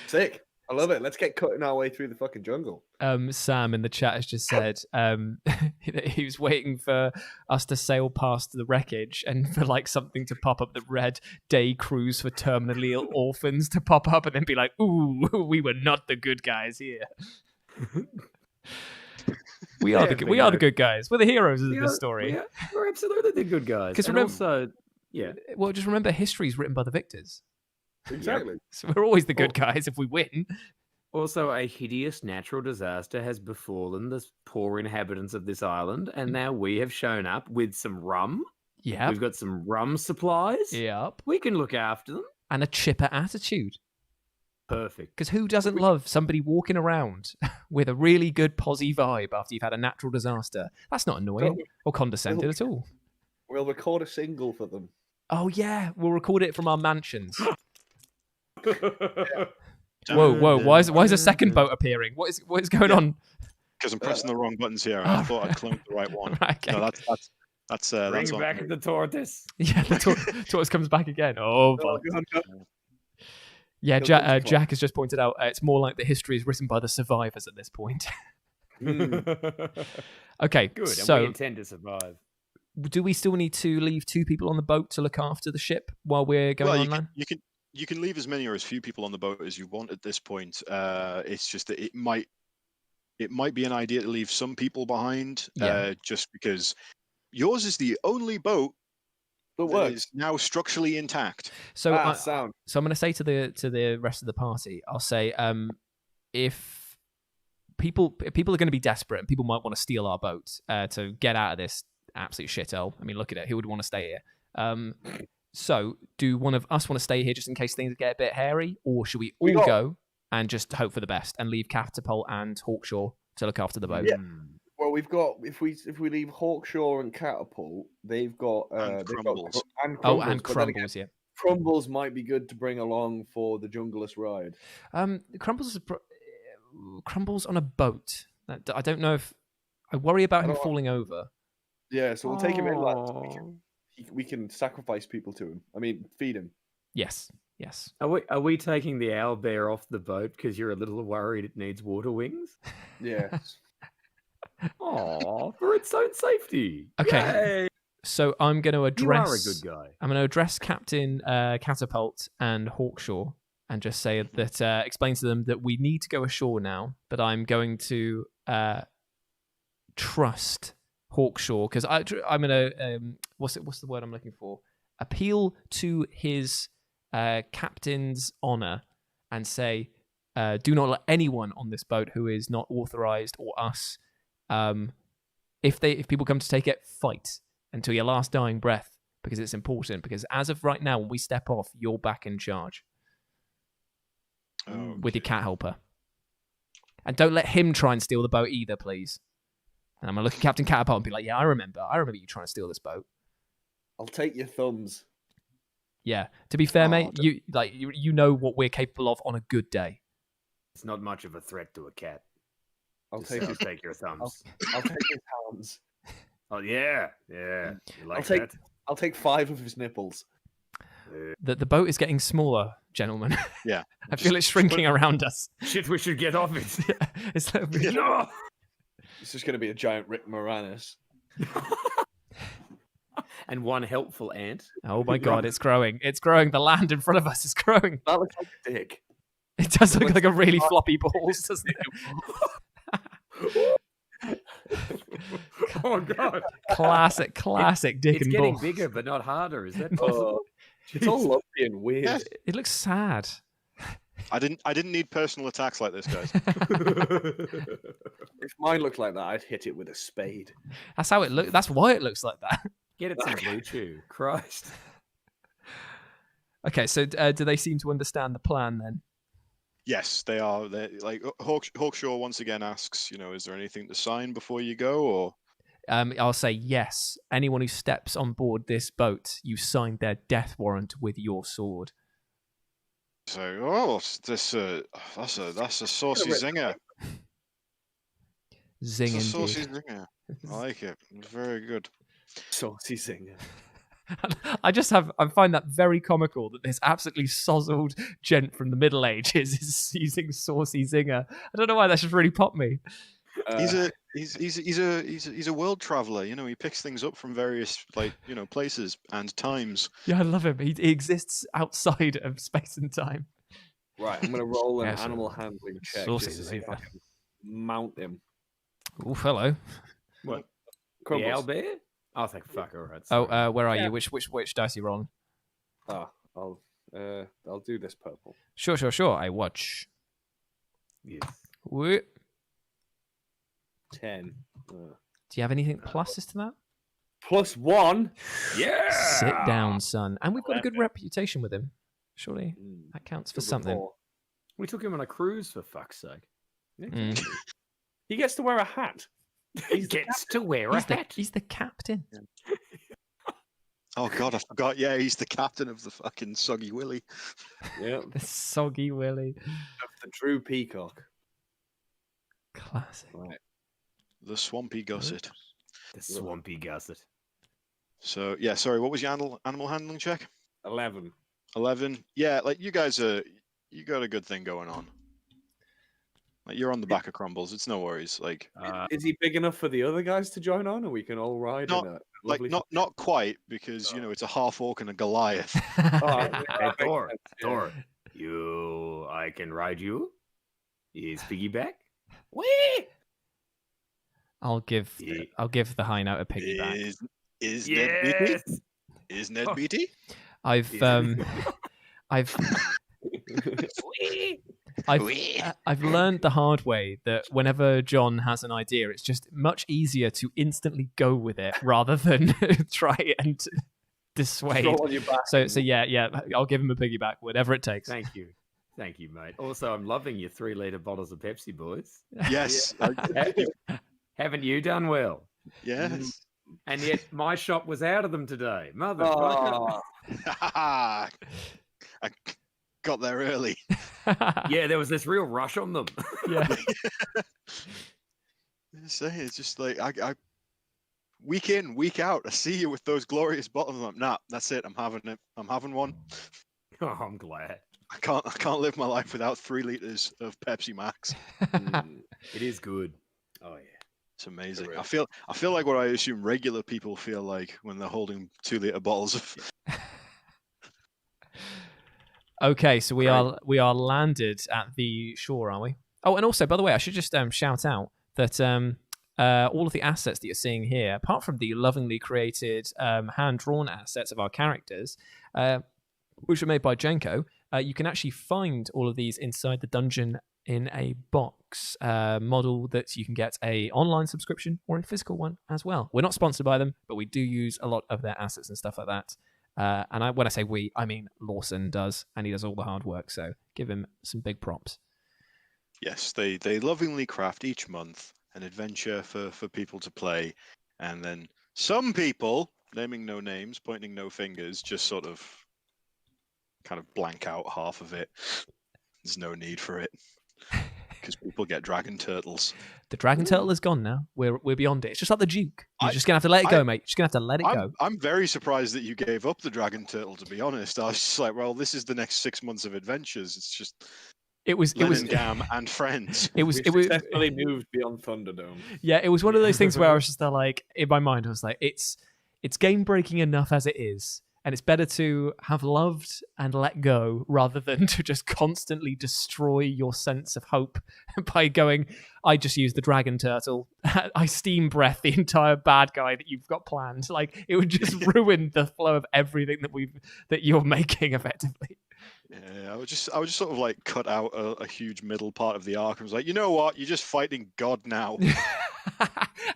Sick. I love it. Let's get cutting our way through the fucking jungle. Sam in the chat has just said that he was waiting for us to sail past the wreckage and for like something to pop up, the red day cruise for terminally ill orphans to pop up and then be like, ooh, we were not the good guys here. We are the good guys. We're the heroes of this story. We're absolutely the good guys. Because remember, well, just remember, history is written by the victors. Exactly. So we're always the good guys if we win. Also, a hideous natural disaster has befallen the poor inhabitants of this island, and now we have shown up with some rum. Yeah. We've got some rum supplies. Yep. We can look after them. And a chipper attitude. Perfect. Because who doesn't love somebody walking around with a really good posy vibe after you've had a natural disaster? That's not annoying or condescending at all. We'll record a single for them. Oh, yeah. We'll record it from our mansions. Whoa! Why is a second boat appearing? What is going on? Because I'm pressing the wrong buttons here. I thought I'd cloned the right one. Right, okay. No, that's Bring back the tortoise. Yeah, the tortoise comes back again. Oh, God. Yeah, Jack has just pointed out it's more like the history is written by the survivors at this point. Okay, good. So and we intend to survive. Do we still need to leave 2 people on the boat to look after the ship while we're going on land? You can leave as many or as few people on the boat as you want at this point. It's just that it might be an idea to leave some people behind, just because yours is the only boat that is now structurally intact. So, sound. So I'm going to say to the rest of the party, I'll say, if people are going to be desperate and people might want to steal our boat to get out of this absolute shithole. I mean, look at it. Who would want to stay here? So, do one of us want to stay here just in case things get a bit hairy, or should we all go and just hope for the best and leave Catapult and Hawkshaw to look after the boat? Yeah. Well, we've got if we leave Hawkshaw and Catapult, they've got Crumbles. And Crumbles. Yeah, Crumbles might be good to bring along for the junglist ride. Crumbles on a boat. I don't know if I worry about him falling over. Yeah, so we'll take him inland. We can sacrifice people to him. I mean, feed him. Yes. Are we taking the owlbear off the boat because you're a little worried it needs water wings? Yes. Oh, for its own safety. Okay. Yay! So I'm going to address. You are a good guy. I'm going to address Captain Catapult and Hawkshaw and just say that explain to them that we need to go ashore now, but I'm going to trust Hawkshaw because I'm going to what's the word I'm looking for? Appeal to his captain's honor and say, do not let anyone on this boat who is not authorized or us. If people come to take it, fight until your last dying breath because it's important. Because as of right now, when we step off, you're back in charge with your cat helper, and don't let him try and steal the boat either, please. And I'm gonna look at Captain Catapult and be like, "Yeah, I remember you trying to steal this boat." I'll take your thumbs. Yeah. To be fair, mate, you know what we're capable of on a good day. It's not much of a threat to a cat. I'll take your thumbs. I'll take his hands. Oh yeah. You like that? I'll take 5 of his nipples. The boat is getting smaller, gentlemen. Yeah. I feel it's shrinking around us. Shit, we should get off it. It's just going to be a giant Rick Moranis. And one helpful ant. Oh my god, it's growing. It's growing. The land in front of us is growing. That looks like a dick. It does look like a really floppy balls, doesn't it? Oh god. Classic Dick It's and getting balls. bigger, but not harder. Is that possible? It's all lumpy and weird. Yes. It looks sad. I didn't need personal attacks like this, guys. If mine looked like that, I'd hit it with a spade. That's how it looks. That's why it looks like that. Get it some blue chew. Christ. Okay, so do they seem to understand the plan then? Yes, they are. Like Hawkshaw once again asks, is there anything to sign before you go, or? I'll say yes. Anyone who steps on board this boat, you sign their death warrant with your sword. So, that's a saucy zinger. Zing It's a saucy indeed. zinger. I like it. Very good. Saucy singer. I find that very comical that this absolutely sozzled gent from the Middle Ages is using saucy zinger. I don't know why that just really popped me. He's a world traveler. He picks things up from various places and times. Yeah, I love him. He exists outside of space and time. Right, I'm going to roll an Yes, animal handling check saucy just to see if I zinger. can mount him. Oh, hello. What? The Crumbles. owl bear? Oh, thank fuck. All right. Oh, sorry. where are Yeah. you? Which dice are you rolling? I'll do this purple. Sure. I watch. Yes. Woo. 10. Do you have anything pluses to that? +1. Yeah. Sit down, son. And we've got a good reputation with him. Surely that counts for Good something. rapport. We took him on a cruise for fuck's sake. Mm. He gets to wear a hat. He gets to wear a hat. He's the captain. Oh God, I forgot. Yeah, he's the captain of the fucking Soggy Willy. Yeah, The soggy Willy. the true peacock. Classic. Right. The Swampy Gusset. The swampy gusset. So yeah, sorry. What was your animal handling check? 11. 11. Yeah, like you guys you got a good thing going on. Like you're on the back of Crumbles. It's no worries. Like Is he big enough for the other guys to join on, and we can all ride? Not- in a like lovely... not quite because it's a half orc and a Goliath. Oh, Hey, Thor. Thor. I can ride you. Is piggyback? Whee! I'll give Yeah. the high note a piggyback. Is Ned Beatty? Yes. Is Ned Beatty? I've Whee! I've learned the hard way that whenever John has an idea, it's just much easier to instantly go with it rather than try and dissuade. Roll on your back. So yeah, I'll give him a piggyback, whatever it takes. Thank you, mate. Also, I'm loving your 3-liter bottles of Pepsi, boys. Yes. Haven't you done well? Yes. And yet, my shop was out of them today, motherfucker. Oh, I got there early. Yeah, there was this real rush on them. Yeah. It's just like I week in, week out, I see you with those glorious bottles. I'm like, nah, that's it. I'm having it. I'm having one. Oh, I'm glad. I can't live my life without 3 liters of Pepsi Max. It is good. Oh yeah. It's amazing. Correct. I feel like what I assume regular people feel like when they're holding 2-liter bottles of. Okay, so we are landed at the shore, are we? Oh, and also, by the way, I should just shout out that all of the assets that you're seeing here, apart from the lovingly created hand-drawn assets of our characters, which are made by Jenko, you can actually find all of these inside the dungeon in a box model that you can get a online subscription or a physical one as well. We're not sponsored by them, but we do use a lot of their assets and stuff like that. And when I say we, I mean Lawson does, and he does all the hard work. So give him some big props. Yes, they lovingly craft each month an adventure for people to play, and then some people, naming no names, pointing no fingers, just sort of kind of blank out half of it. There's no need for it because people get dragon turtles. The dragon turtle is gone now. We're beyond it. It's just like the Duke. You're just gonna have to let it go, mate. You're just gonna have to let it go. I'm very surprised that you gave up the dragon turtle. To be honest, I was just like, well, this is the next 6 months of adventures. It's just It was Gam and friends. it was successfully moved beyond Thunderdome. Yeah, it was one of those things where I was just like, in my mind, I was like, it's game breaking enough as it is, And it's better to have loved and let go rather than to just constantly destroy your sense of hope by going, I just use the dragon turtle. I steam breath the entire bad guy that you've got planned. Like, it would just ruin the flow of everything that you're making effectively. Yeah, I would just sort of like cut out a huge middle part of the arc and was like, you know what? You're just fighting God now.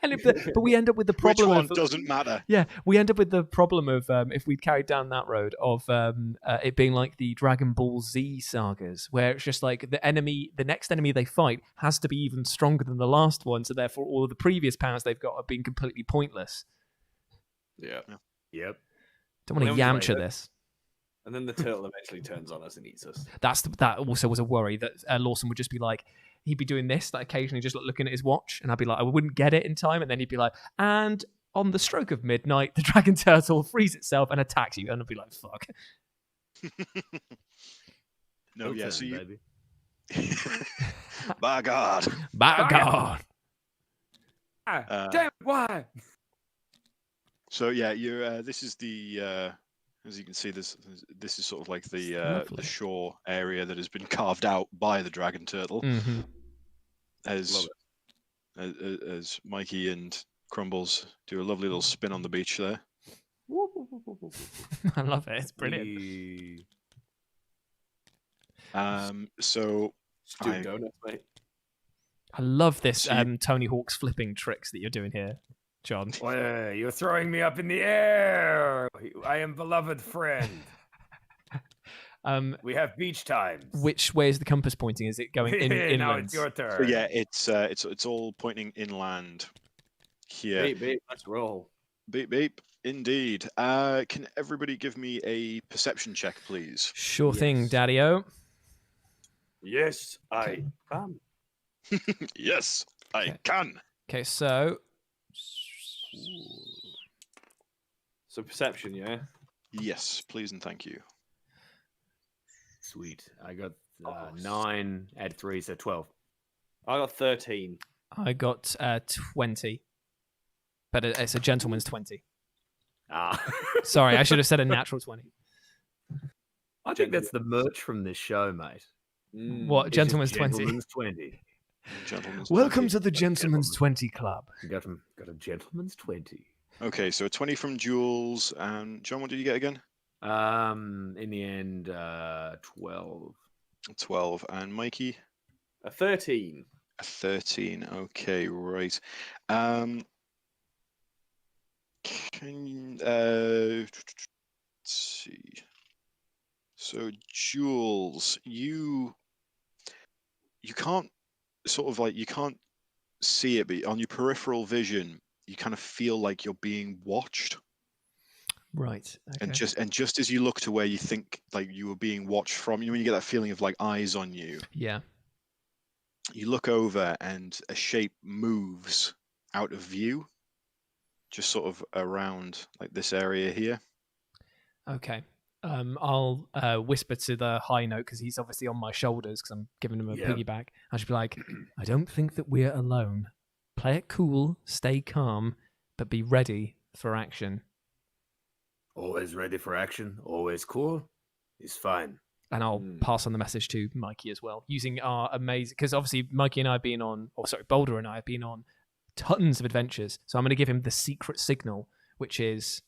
But we end up with the problem Which one of doesn't matter. Yeah, we end up with the problem of if we'd carried down that road of it being like the Dragon Ball Z sagas, where it's just like the next enemy they fight has to be even stronger than the last one, so therefore all of the previous powers they've got are being completely pointless. Yeah. Yep. Don't want to Yamcha this. And then the turtle eventually turns on us and eats us. That also was a worry that Lawson would just be like, he'd be doing this, like occasionally just like looking at his watch, and I'd be like, I wouldn't get it in time, and then he'd be like, and on the stroke of midnight, the dragon turtle frees itself and attacks you, and I'd be like, fuck. No, yeah, so you... baby. By God. By God. Damn, why? So yeah, you. This is the. As you can see, this is sort of like the shore area that has been carved out by the dragon turtle. Mm-hmm. As Mikey and Crumbles do a lovely little spin on the beach there. I love it. It's brilliant. So donuts, mate. I love this Tony Hawk's flipping tricks that you're doing here, John. Well, you're throwing me up in the air. I am beloved friend. We have beach times. Which way is the compass pointing? Is it going inland? Now it's your turn. So yeah, it's all pointing inland here. Beep, beep, let's roll. Beep beep. Indeed. Can everybody give me a perception check, please? Sure thing, Daddy-O. Yes, I can. Yes, I can. Okay, so perception, yeah? Yes, please and thank you. Sweet. I got 9, add 3, so 12. I got 13. I got 20. But it's a gentleman's 20. Ah. Sorry, I should have said a natural 20. I think that's the merch from this show, mate. What, gentleman's 20? Gentleman's 20. Welcome to the Gentleman's 20 Club. Got a gentleman's 20. Okay, so a 20 from Jules. And John, what did you get again? In the end, 12. 12. And Mikey? A 13. A 13. Okay, right. Let's see. So Jules, you can't sort of like, you can't see it, but on your peripheral vision, you kind of feel like you're being watched. Right. Okay. And just as you look to where you think like you were being watched from, you know, when you get that feeling of like eyes on you. Yeah. You look over and a shape moves out of view, just sort of around like this area here. Okay. I'll whisper to the high note because he's obviously on my shoulders because I'm giving him a piggyback. I should be like, I don't think that we're alone. Play it cool, stay calm, but be ready for action. Always ready for action, always cool. It's fine. And I'll pass on the message to Mikey as well, using our amazing... Because obviously Mikey and I have been on... Boulder and I have been on tons of adventures. So I'm going to give him the secret signal, which is...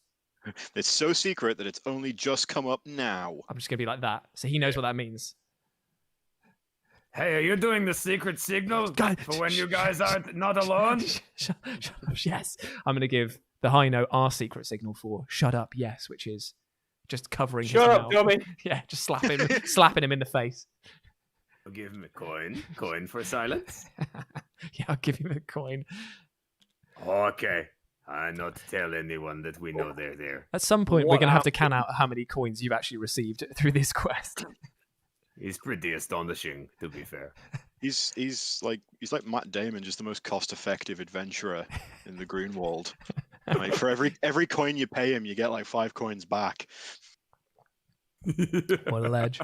It's so secret that it's only just come up now. I'm just going to be like that. So he knows what that means. Hey, are you doing the secret signal for when you guys are not alone? Shut up, yes. I'm going to give the high note our secret signal for shut up, yes, which is just covering his mouth. Shut up, dummy. Yeah, just slapping him in the face. I'll give him a coin for silence. Yeah, I'll give him a coin. Okay. I not tell anyone that we know they're there. At some point, we're going to have to count out how many coins you've actually received through this quest. He's pretty astonishing, to be fair. He's like Matt Damon, just the most cost-effective adventurer in the Greenwald. Like for every coin you pay him, you get like 5 coins back. What a ledge.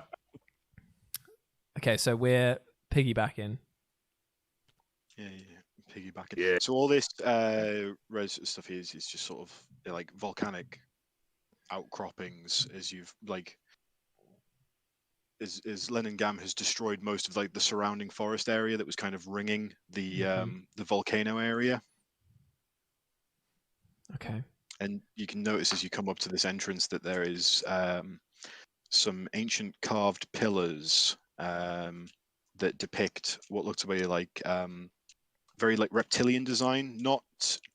Okay, so we're piggybacking. Yeah. Piggybacking. Yeah. So all this res stuff is just sort of like volcanic outcroppings as you've like as Leningam has destroyed most of like the surrounding forest area that was kind of ringing the volcano area. Okay. And you can notice as you come up to this entrance that there is some ancient carved pillars that depict what looks to be like very like reptilian design, not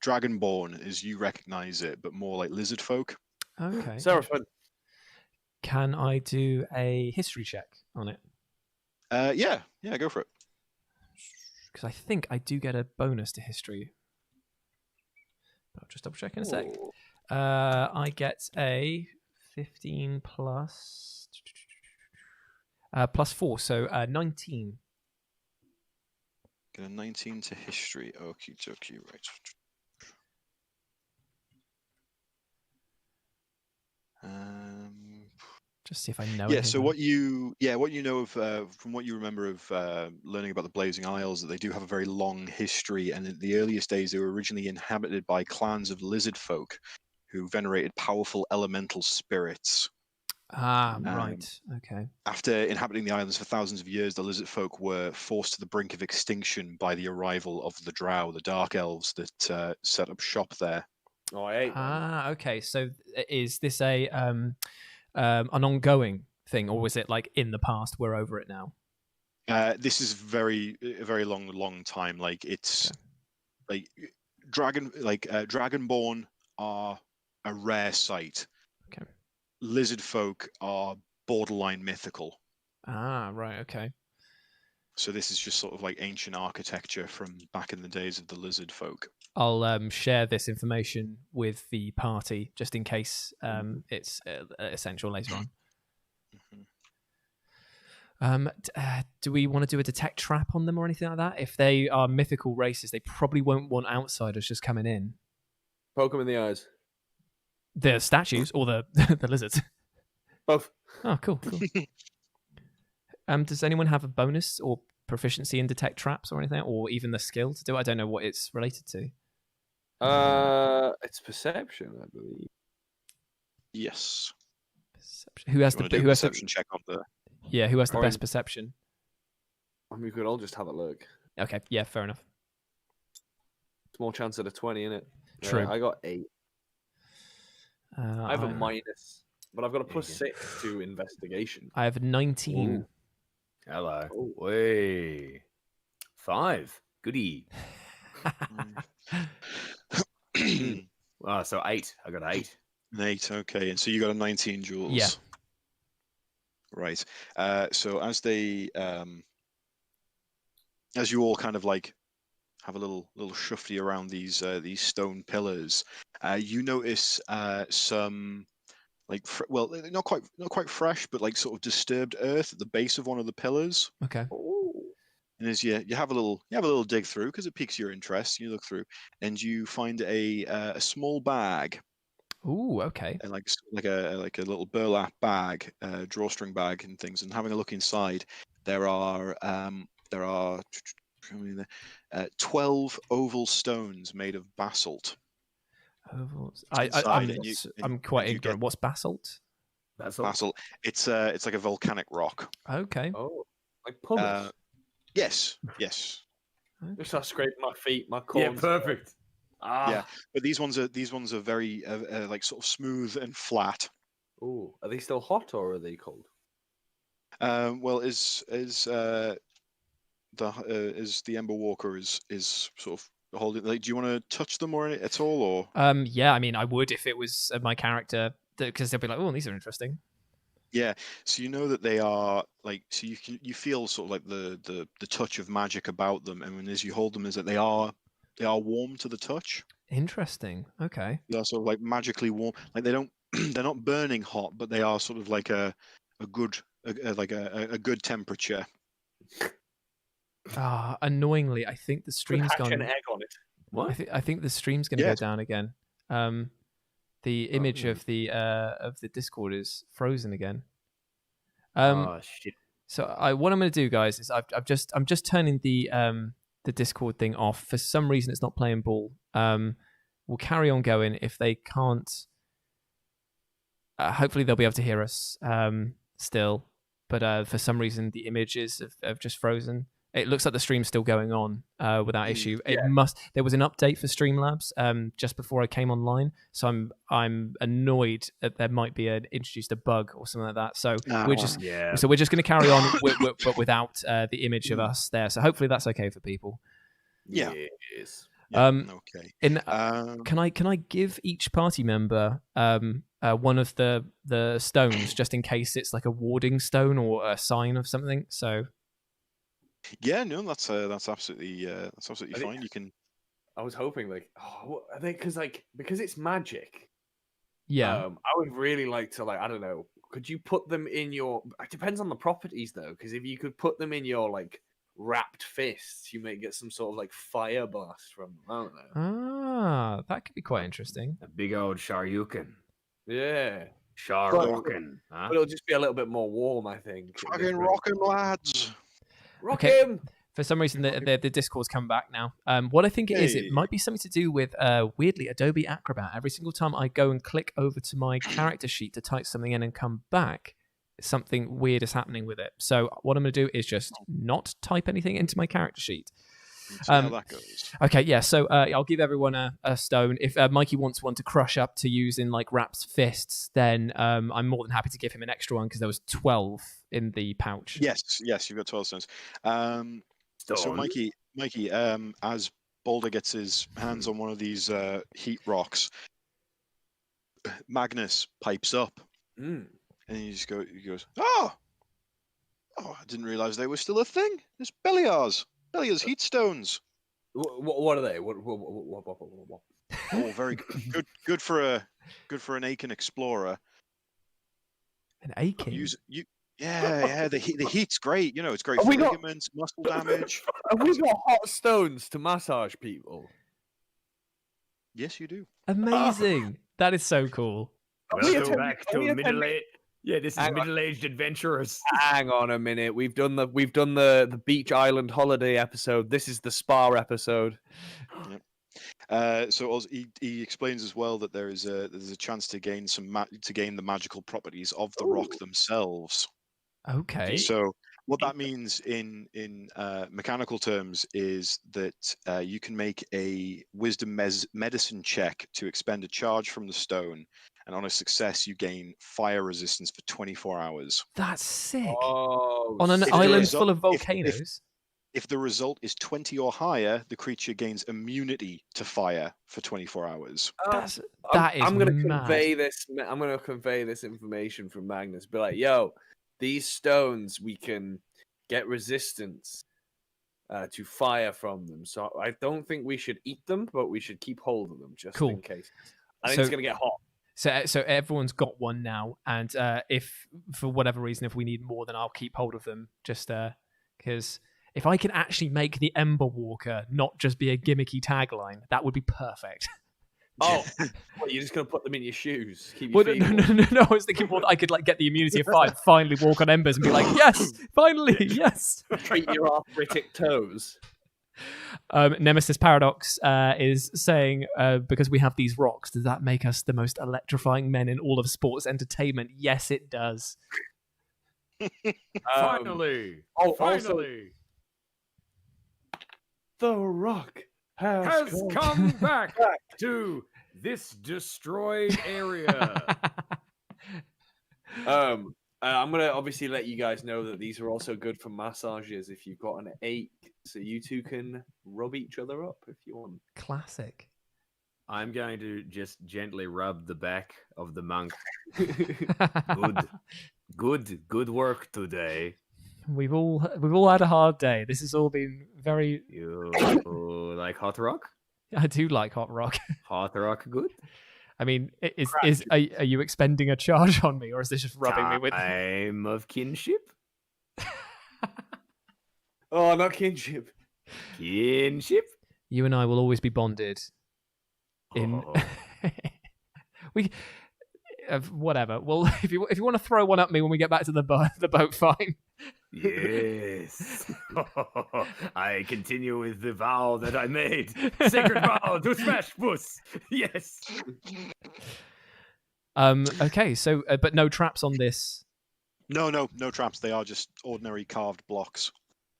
dragonborn as you recognize it, but more like lizard folk. Okay. Seraphim. Can I do a history check on it? Yeah, go for it. Because I think I do get a bonus to history. But I'll just double check in a sec. Ooh. I get a 15 plus 4, so 19. Get a 19 to history. Okie dokie, right. Just see if I know. Yeah. So what you know of from what you remember of learning about the Blazing Isles, that they do have a very long history, and in the earliest days they were originally inhabited by clans of lizard folk who venerated powerful elemental spirits. Right. Okay. After inhabiting the islands for thousands of years, the lizard folk were forced to the brink of extinction by the arrival of the Drow, the dark elves that set up shop there. Oh, I hate them. Okay. So is this an ongoing thing, or was it like in the past? We're over it now. This is a very long time. Like it's like dragonborn are a rare sight. Okay. Lizard folk are borderline mythical. Right. Okay. So this is just sort of like ancient architecture from back in the days of the lizard folk. I'll share this information with the party just in case it's essential later on. Do we want to do a detect trap on them or anything like that? If they are mythical races, they probably won't want outsiders just coming in. Poke them in the eyes. The statues or the the lizards? Both. Oh, cool. Does anyone have a bonus or proficiency in detect traps or anything, or even the skill to do it? I don't know what it's related to. It's perception, I believe. Yes. Perception. Who has the perception check on the? Yeah, who has the best perception? I mean, we could all just have a look. Okay, yeah, fair enough. Small chance at a 20, innit? True. I got 8. I have a minus, but I've got a plus 6 to investigation. I have 19. Ooh. Hello. Way. 5. Goody. So 8. I got 8. 8. Okay, and so you got a 19, Jules. Yeah. Right. So as they, as you all kind of like have a little shufty around these stone pillars, you notice some like not quite fresh, but like sort of disturbed earth at the base of one of the pillars. Okay. And as you have a little dig through, because it piques your interest, you look through and you find a small bag. Ooh, okay. And like a little burlap bag, drawstring bag, and things. And having a look inside, there are 12 oval stones made of basalt. Ovals. I'm quite ignorant. What's basalt? Basalt. It's like a volcanic rock. Okay. Oh, like pumice. Yes. Okay. Just I scrape my feet, my corns. Yeah, perfect. Yeah, but these ones are very like sort of smooth and flat. Oh, are they still hot or are they cold? Well, is the Ember Walker is sort of holding. Like, do you want to touch them or at all, or? Yeah, I mean, I would if it was my character, because they'll be like, oh, these are interesting. Yeah, so you know that they are like, so you feel sort of like the touch of magic about them, and as you hold them, is that they are warm to the touch. Interesting. Okay. They're sort of like magically warm. Like they're not burning hot, but they are sort of like a good temperature. Annoyingly, I think the stream's gone. An egg on it. What? I think the stream's going to go down again. The image of the Discord is frozen again. Shit. So what I'm going to do, guys, is I'm just turning the Discord thing off. For some reason, it's not playing ball. We'll carry on going. If they can't hopefully they'll be able to hear us still. But for some reason, the images have just frozen. It looks like the stream's still going on without issue. It must. There was an update for Streamlabs just before I came online, so I'm annoyed that there might be introduced a bug or something like that. So we're just going to carry on, but without the image of us there. So hopefully that's okay for people. Yeah. Yes. Okay. Can I give each party member one of the stones just in case it's like a warding stone or a sign of something? So. Yeah, no, that's absolutely fine. You can. I was hoping are they because it's magic. Yeah. I would really like to I don't know. Could you put them in your? It depends on the properties though, because if you could put them in your wrapped fists, you may get some sort of fire blast from them. I don't know. Ah, that could be quite interesting. A big old Shoryuken. Yeah. Shoryuken. But it'll just be a little bit more warm, I think. Fucking rock 'em, lads. Rock him! For some reason, the Discord's come back now. What I think it is, it might be something to do with, weirdly, Adobe Acrobat. Every single time I go and click over to my character sheet to type something in and come back, something weird is happening with it. So what I'm going to do is just not type anything into my character sheet. See how that goes. Okay, yeah. So I'll give everyone a stone. If Mikey wants one to crush up to use in Rap's fists, then I'm more than happy to give him an extra one because there was 12 in the pouch. Yes, you've got 12 stones. So Mikey, as Boulder gets his hands on one of these heat rocks, Magnus pipes up, and he goes, "Oh, I didn't realize they were still a thing. It's Beliar's heat stones. What are they? What? Oh, very good. Good for an Aiken explorer. An Aiken. The heat's great. It's great for ligaments, muscle damage. Have we got hot stones to massage people? Yes, you do. Amazing. That is so cool. Welcome back to middle-aged. Yeah, this is middle-aged adventurers. Hang on a minute. We've done the Beach Island holiday episode. This is the spa episode. Yep. So also, he explains as well that there's a chance to gain the magical properties of the rock themselves. Okay. So what that means in mechanical terms is that you can make a wisdom medicine check to expend a charge from the stone, and on a success you gain fire resistance for 24 hours. That's sick. Oh, on an island full of volcanoes. If the result is 20 or higher, the creature gains immunity to fire for 24 hours. I'm going to convey this. I'm going to convey this information from Magnus. Be like, yo, these stones we can get resistance to fire from them. So I don't think we should eat them, but we should keep hold of them just in case. I think it's going to get hot. So everyone's got one now, and if for whatever reason, if we need more, then I'll keep hold of them. Just because if I can actually make the Ember Walker not just be a gimmicky tagline, that would be perfect. Oh, well, you're just gonna put them in your shoes? Keep your feet no. I was thinking more that I could get the immunity of 5, finally walk on embers and be like, yes, finally, yes. Treat your arthritic toes. Nemesis Paradox is saying, because we have these rocks, does that make us the most electrifying men in all of sports entertainment? Yes, it does. Finally. Finally. The Rock has come back to this destroyed area. I'm gonna obviously let you guys know that these are also good for massages if you've got an ache, so you two can rub each other up if you want. Classic. I'm going to just gently rub the back of the monk. Good work today. We've all had a hard day. This has all been very. You like hot rock? I do like hot rock. Hot rock, good. I mean, are you expending a charge on me, or is this just rubbing me with? Time of kinship. Oh, not kinship. Kinship. You and I will always be bonded. Whatever. Well, if you want to throw one at me when we get back to the boat, fine. Yes. I continue with the vow that I made. Sacred vow to smash puss. Yes. Okay, so but no traps on this. No traps. They are just ordinary carved blocks.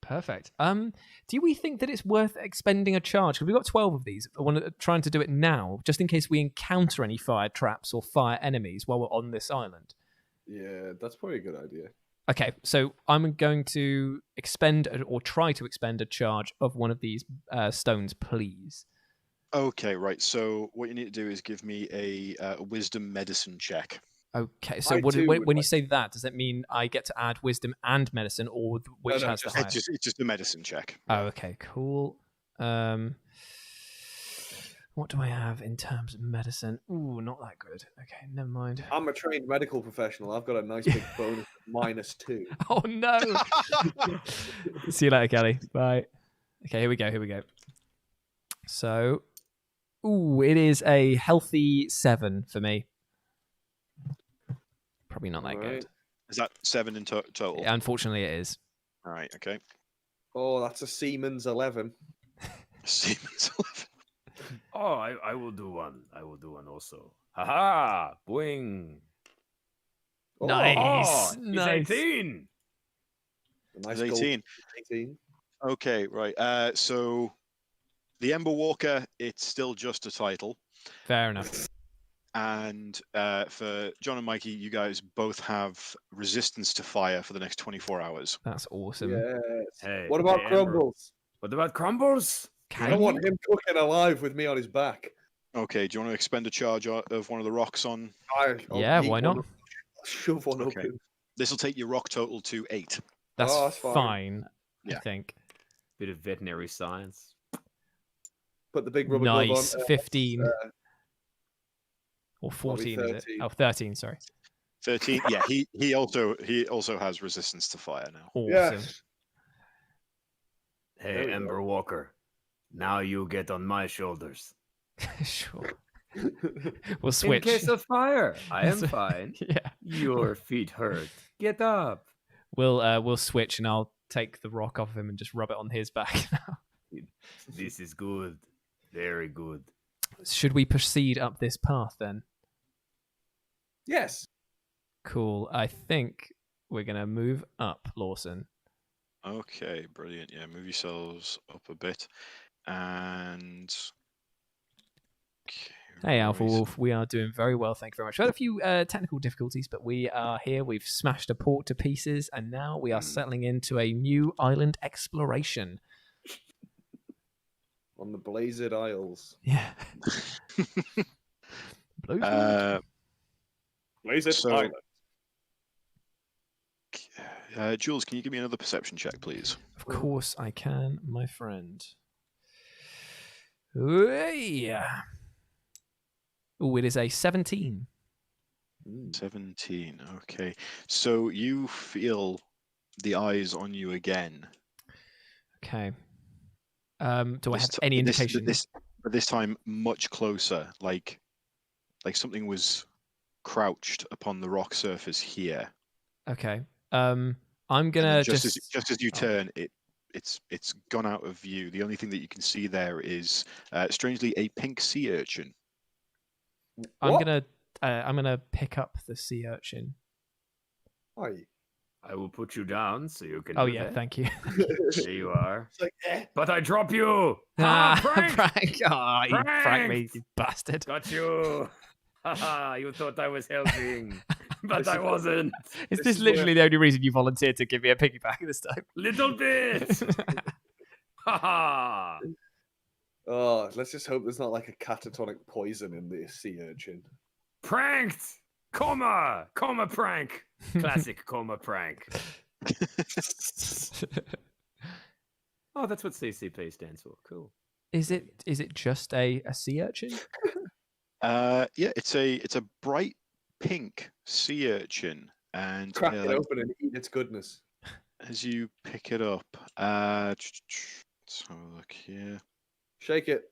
Perfect. Do we think that it's worth expending a charge? Because we've got 12 of these. I want to trying to do it now, just in case we encounter any fire traps or fire enemies while we're on this island. Yeah, that's probably a good idea. Okay, so I'm going to expend or try to expend a charge of one of these stones, please. Okay, right. So what you need to do is give me a wisdom medicine check. Okay, so I too would when you like- say that, does that mean I get to add wisdom and medicine, or which no, has the just- highest? It's just a medicine check. Oh, okay, cool. What do I have in terms of medicine? Ooh, not that good. Okay, never mind. I'm a trained medical professional. I've got a nice big bonus of -2. Oh no! See you later, Kelly. Bye. Okay, here we go. So, ooh, it is a healthy 7 for me. Probably not that Alright. good. Is that 7 in total? Yeah, unfortunately, it is. All right. Okay. Oh, that's a Siemens 11. Siemens 11. Oh, I will do one. I will do one also. Haha! Boing! Oh, Nice. Oh, Nice. he's 18! a nice It's gold 18. 18. Okay. Right. So the Ember Walker, it's still just a title. Fair enough. And for John and Mikey, you guys both have resistance to fire for the next 24 hours. That's awesome. Yes. Hey, What about hey, Amber. Crumbles? What about crumbles? I Can don't you? want him cooking alive with me on his back. Okay, do you want to expend a charge of one of the rocks on? I'll Yeah, yeet why one not? up, shove one Okay. up him. This will take your rock total to 8. That's, Oh, that's fine. fine. I Yeah. think. Bit of veterinary science. Put the big rubber glove on. Nice. 15 uh, or probably 14 is it? 13. Oh, 13, sorry. 13. Yeah, he also has resistance to fire now. Awesome. Yes. Hey, There we Ember go. Walker. Now you get on my shoulders. Sure. We'll In switch. case of fire, I am Yes. fine. Yeah. Your feet hurt. Get up. We'll switch and I'll take the rock off of him and just rub it on his back now. This is good. Very good. Should we proceed up this path then? Yes. Cool. I think we're going to move up, Lawson. Okay, brilliant. Yeah, move yourselves up a bit. And Hey, Alpha right. Wolf. We are doing very well. Thank you very much. We had a few technical difficulties, but we are here. We've smashed a port to pieces, and now we are settling into a new island exploration. On the Blazed Isles. Yeah. Blue Blazed So- Island. Jules, can you give me another perception check, please? Of course I can, my friend. Yeah. Oh, it is a 17. 17. Okay. So you feel the eyes on you again. Okay. Do I This have ti- any this- indication? But this time much closer, like something was crouched upon the rock surface here. Okay. I'm And gonna then just just as you oh. turn, it's gone out of view. The only thing that you can see there is strangely a pink sea urchin. I'm What? gonna pick up the sea urchin. Aye. I will put you down so you can. Oh do yeah, that. thank you. There you are. It's like, But I drop you. Ah, Prank! Frank! Oh, you pranked me, Pranked! you bastard. Got you. Haha, you thought I was helping, but This I is- wasn't. Is This this is literally the only reason you volunteered to give me a piggyback this time? Little bit. Haha. oh, let's just hope there's not like a catatonic poison in the sea urchin. Pranked. Coma prank. Classic coma prank. Oh, that's what CCP stands for. Cool. Is it just a sea urchin? Yeah, it's a bright pink sea urchin, and Crack yeah, it like, open and eat its goodness. as you pick it up, let's have a look here. Shake it.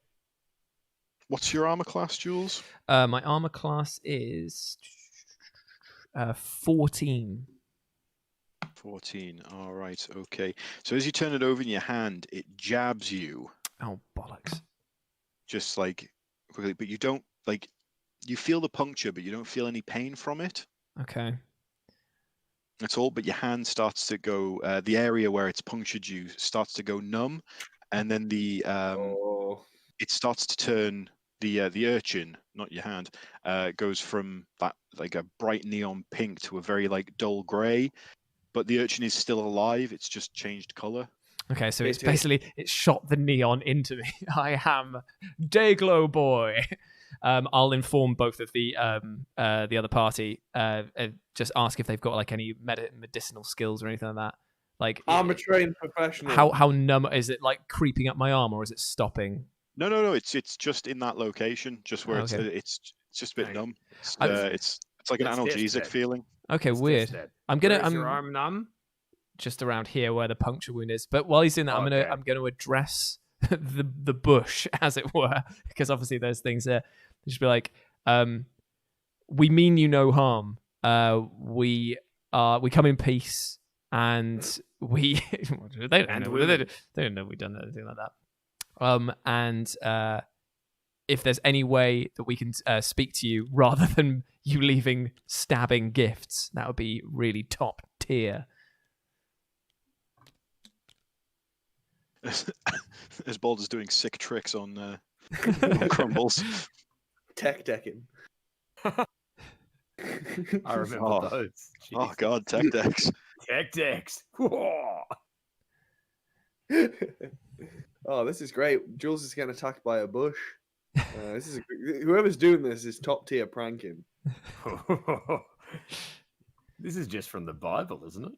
What's your armor class, Jules? My armor class is 14. 14. All right. Okay. So as you turn it over in your hand, it jabs you Oh bollocks! just like quickly, but you don't like. you feel the puncture, but you don't feel any pain from it Okay. at all. But your hand starts to go, the area where it's punctured you starts to go numb, and then it starts to turn. The urchin, not your hand, goes from that like a bright neon pink to a very like dull grey. But the urchin is still alive. It's just changed color. Okay, so it's basically it shot the neon into me. I am Dayglow Boy. I'll inform both of the other party. Just ask if they've got like any medicinal skills or anything like that. Like I'm a trained professional. How numb is it? Like creeping up my arm, or is it stopping? No. It's just in that location, just where Okay. it's just a bit numb. It's like an Let's test analgesic that. feeling. Okay, Let's weird. test that. I'm your arm numb? just around here where the puncture wound is. But while he's doing that, Okay. I'm gonna address the bush, as it were, because obviously there's things there. Just be like, we mean you no harm. We come in peace, and we they don't know we've done anything like that. And if there's any way that we can speak to you rather than you leaving stabbing gifts, that would be really top tier. As Baldur's doing sick tricks on Crumbles. Tech decking. I remember Oh. those. Oh god, tech decks. Tech decks. Oh, this is great. Jules is getting attacked by a bush. Whoever's doing this is top tier pranking. This is just from the Bible, isn't it?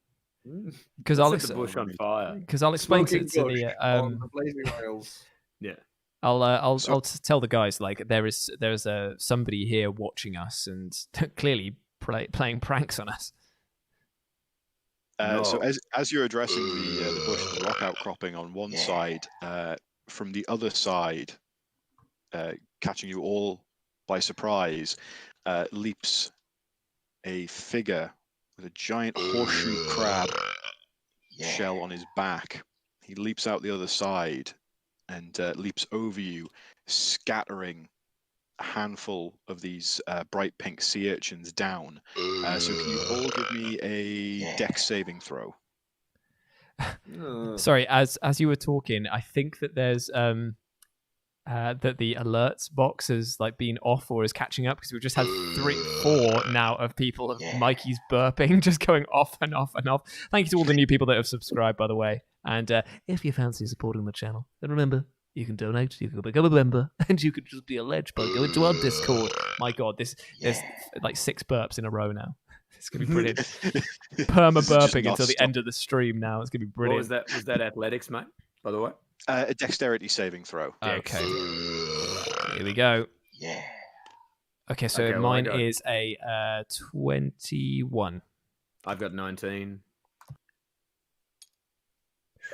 Because I'll set the bush on fire. Because I'll explain to Smoking bush the on the blazing rails. Yeah. I'll tell the guys like there's somebody here watching us and clearly playing pranks on us. So as you're addressing the bush, the rock outcropping on one side, from the other side, catching you all by surprise, leaps a figure with a giant horseshoe crab shell on his back. He leaps out the other side and leaps over you, scattering a handful of these bright pink sea urchins down. So can you all give me a dex saving throw? Sorry, as you were talking, I think that there's that the alerts box has like been off or is catching up because we've just had 4 now of people of Mikey's burping just going off and off and off. Thank you to all the new people that have subscribed, by the way. And if you fancy supporting the channel, then remember, you can donate, you can become a member, and you can just be a ledge by going to our Discord. My God, there's like 6 burps in a row now. It's gonna be brilliant. Perma burping until the end of the stream now. It's gonna be brilliant. What was that? Was that athletics, mate? By the way. A dexterity saving throw. Okay. Here we go. Yeah. Okay, so Okay, mine is a 21. I've got 19.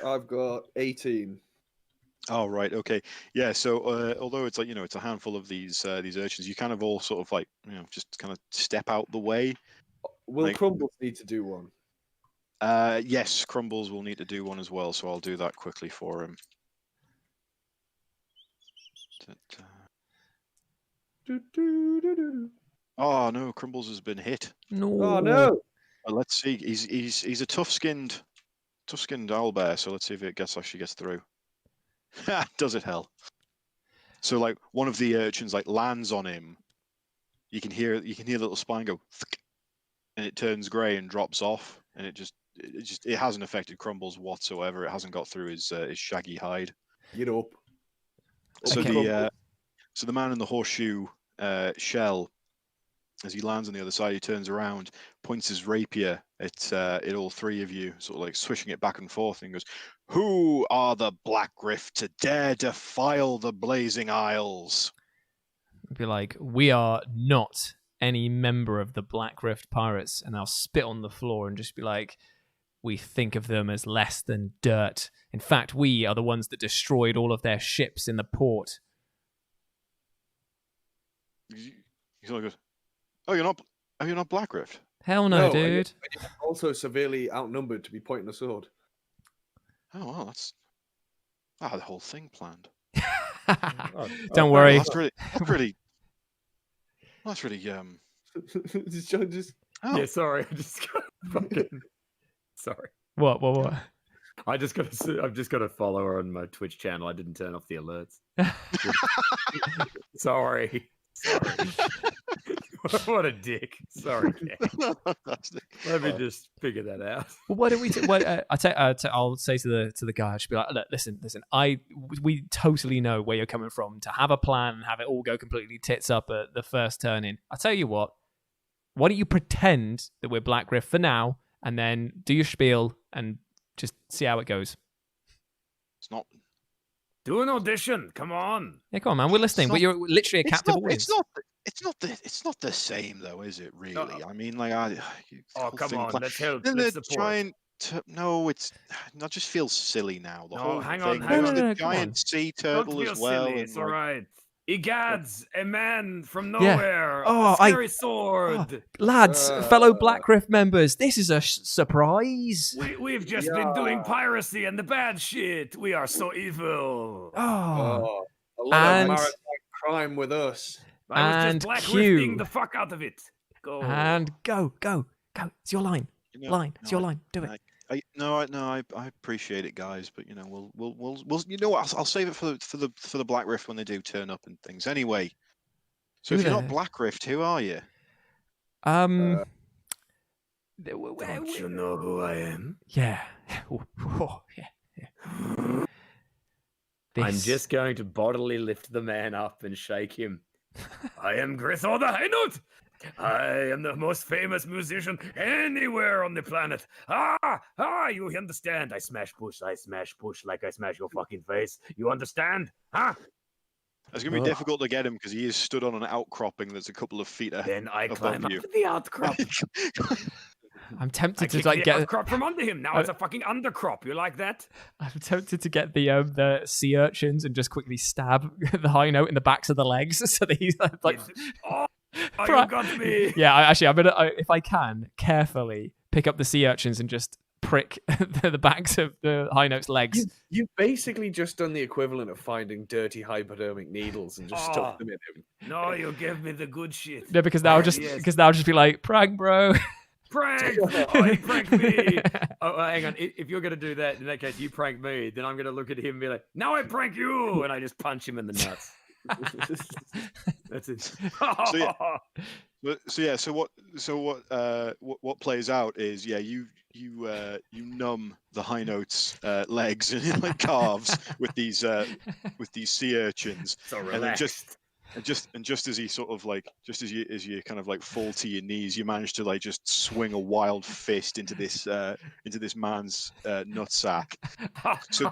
I've got 18. Oh right, okay, yeah. So although it's like it's a handful of these urchins, you kind of all sort of like just kind of step out the way. Will like, Crumbles need to do one? Yes, Crumbles will need to do one as well, so I'll do that quickly for him. Oh no, Crumbles has been hit. No. Oh no! Let's see. He's a tough-skinned owlbear. So let's see if it actually gets through. Does it hell? So like one of the urchins like lands on him. You can hear the little spine go, and it turns grey and drops off, and it hasn't affected Crumbles whatsoever. It hasn't got through his shaggy hide. Get up. So Okay. the man in the horseshoe shell, as he lands on the other side, he turns around, points his rapier at all 3 of you, sort of like swishing it back and forth, and goes, "Who are the Black Rift to dare defile the Blazing Isles?" Be like, we are not any member of the Black Rift Pirates, and I'll spit on the floor and just be like, we think of them as less than dirt. In fact, we are the ones that destroyed all of their ships in the port. He sort of goes, "Oh, you're not Black Rift?" Hell no, No, dude. You're also severely outnumbered to be pointing a sword. Oh, well, I had the whole thing planned. Don't worry. That's really That's really Just John just Oh. Yeah, sorry. I just got fucking. Sorry. What? I've just got to follow her on my Twitch channel. I didn't turn off the alerts. Sorry. What a dick. Sorry, Ken. Let me just figure that out. Well, why don't we? I'll say to the guy, I should be like, look, listen. We totally know where you're coming from. To have a plan and have it all go completely tits up at the first turn in. I tell you what. Why don't you pretend that we're Black Rift for now, and then do your spiel and just see how it goes. It's not. Do an audition. Come on. Yeah, come on, man. We're listening. But you're literally a captive audience. It's not the same though, is it? Really? No. I mean, like Come on. Let's help. Then Let's the support. giant. No, it's not. Just feels silly now. The whole hang thing. on, hang on. The No, giant sea turtle Don't as feel well. silly. And It's all right. Egads, a man from Yeah. nowhere. Oh, a scary sword. Oh, lads, fellow Black Rift members, this is a surprise. We've just been doing piracy and the bad shit. We are so evil. Oh, a lot And- of maritime crime with us. I was and just black Q. rifting the fuck out of it. Go. And go. It's your line. It's your line. Do it. I appreciate it, guys, but we'll you know what? I'll save it for the Black Rift when they do turn up and things. Anyway, so Who if you're the- not Black Rift, who are you? Don't you know who I am? Yeah. I'm just going to bodily lift the man up and shake him. I am Grithor the High Note. I am the most famous musician anywhere on the planet. You understand? I smash push like I smash your fucking face. You understand? Huh? It's going to be difficult to get him because he is stood on an outcropping that's a couple of feet Then I above climb you. up the outcrop. I'm I tempted to kick like the get. outcrop from under him. Now it's a fucking undercrop. You like that? I'm tempted to get the sea urchins and just quickly stab the High Note in the backs of the legs so that he's like. Oh, you Right. got me. Yeah, I'm gonna if I can carefully pick up the sea urchins and just prick the backs of the High Note's legs. You've basically just done the equivalent of finding dirty hypodermic needles and just stuck them in him. No, you give me the good shit. No, because now I'll just be like prank, bro. Prank! Oh, he pranked me. Hang on. If you're gonna do that, in that case, you prank me. Then I'm gonna look at him and be like, "Now I prank you," and I just punch him in the nuts. That's it. So what plays out is you numb the High Note's legs and like calves with these sea urchins, So and then relaxed. just as he sort of like as you kind of like fall to your knees, you manage to like just swing a wild fist into this man's nutsack. So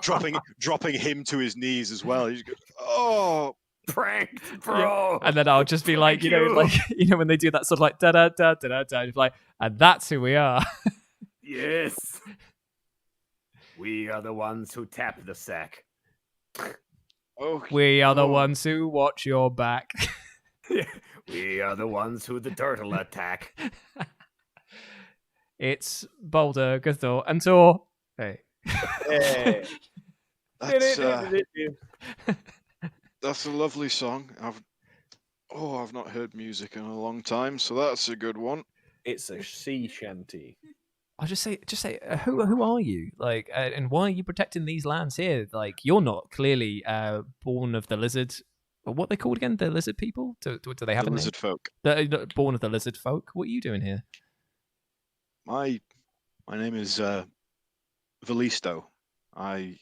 dropping him to his knees as well. You just go, oh. Pranked, bro. And then I'll just be like, when they do that sort of like da da da da da, like, and that's who we are. Yes. We are the ones who tap the sack. Oh, We are the ones who watch your back. We are the ones who the turtle attack. It's Boulder, Gathor, and Tor. Hey. Hey. That's a lovely song. I've not heard music in a long time, so that's a good one. It's a sea shanty. I'll just say, who are you? Like, and why are you protecting these lands here? Like, you're not clearly born of the lizard. Or what they called again? The lizard people? Do they have The a lizard folk. name? Born of the lizard folk. What are you doing here? My name is Valisto. I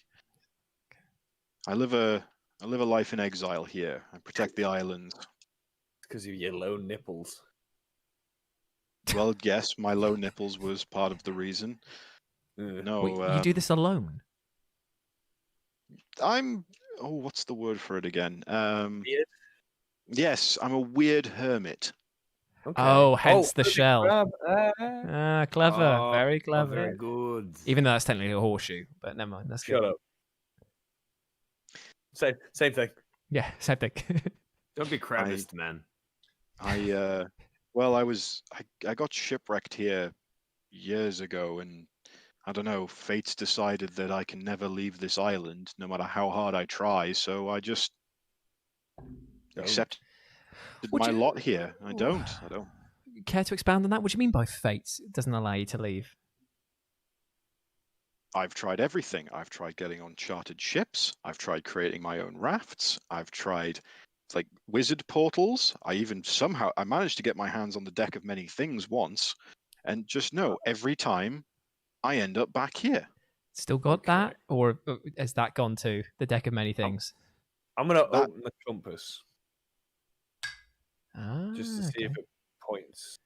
live a life in exile here. I protect the island. Because of your low nipples. Well, yes, my low nipples was part of the reason. No, Wait, you do this alone? what's the word for it again? Weird? Yes, I'm a weird hermit. Okay. Oh, hence the shell. Crab. Clever. Oh, Very clever. Very good. Even though that's technically a horseshoe, but never mind. That's Shut good. up. Same thing. Yeah, same thing. Don't be crabbist, man. I got shipwrecked here years ago, and I don't know, fate's decided that I can never leave this island, no matter how hard I try. So I just accept Did Would my you- lot here? I don't. Care to expand on that? What do you mean by fate? It doesn't allow you to leave. I've tried everything. I've tried getting on chartered ships. I've tried creating my own rafts. I've tried like wizard portals. I managed to get my hands on the deck of many things once, and just know every time I end up back here. Still got Okay. that, or has that gone to the deck of many things? I'm gonna That- open the compass Ah, just to see if okay. it points.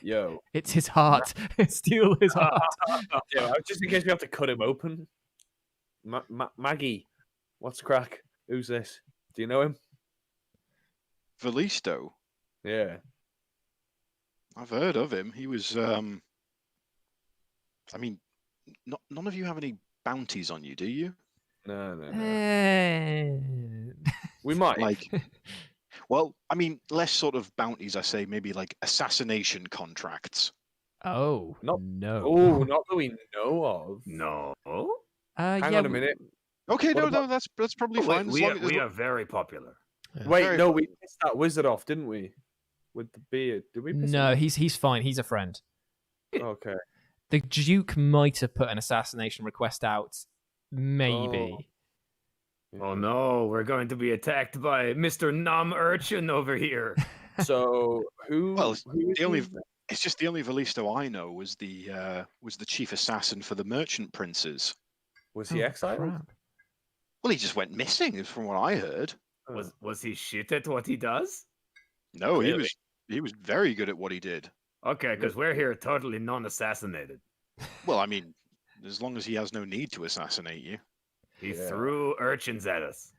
Yo. It's his heart. Steal his heart. Yeah, just in case we have to cut him open. Maggie, what's the crack? Who's this? Do you know him? Valisto. Yeah. I've heard of him. He was. I mean, none of you have any bounties on you, do you? No. Eh. We might. Like, well, I mean, less sort of bounties. I say maybe like assassination contracts. Oh, Not- no. Oh, not that we know of. No. Hang yeah, on a minute. Okay, What no, about- that's probably We, fine. we, as are, long, we are very popular. Wait, Very no, fun. we pissed that wizard off, didn't we? With the beard. Did we piss No, him he's fine. He's a friend. off? Okay. The Duke might have put an assassination request out. Maybe. Oh no, we're going to be attacked by Mr. Nom Urchin over here. So who? Well, who is the only- he? It's just the only Valisto I know was the chief assassin for the merchant princes. Was he Oh, exiled? crap. Well, he just went missing, from what I heard. Was he shit at what he does? No, Clearly. he was very good at what he did. Okay, because we're here totally non-assassinated. Well, I mean, as long as he has no need to assassinate you, He Yeah. threw urchins at us.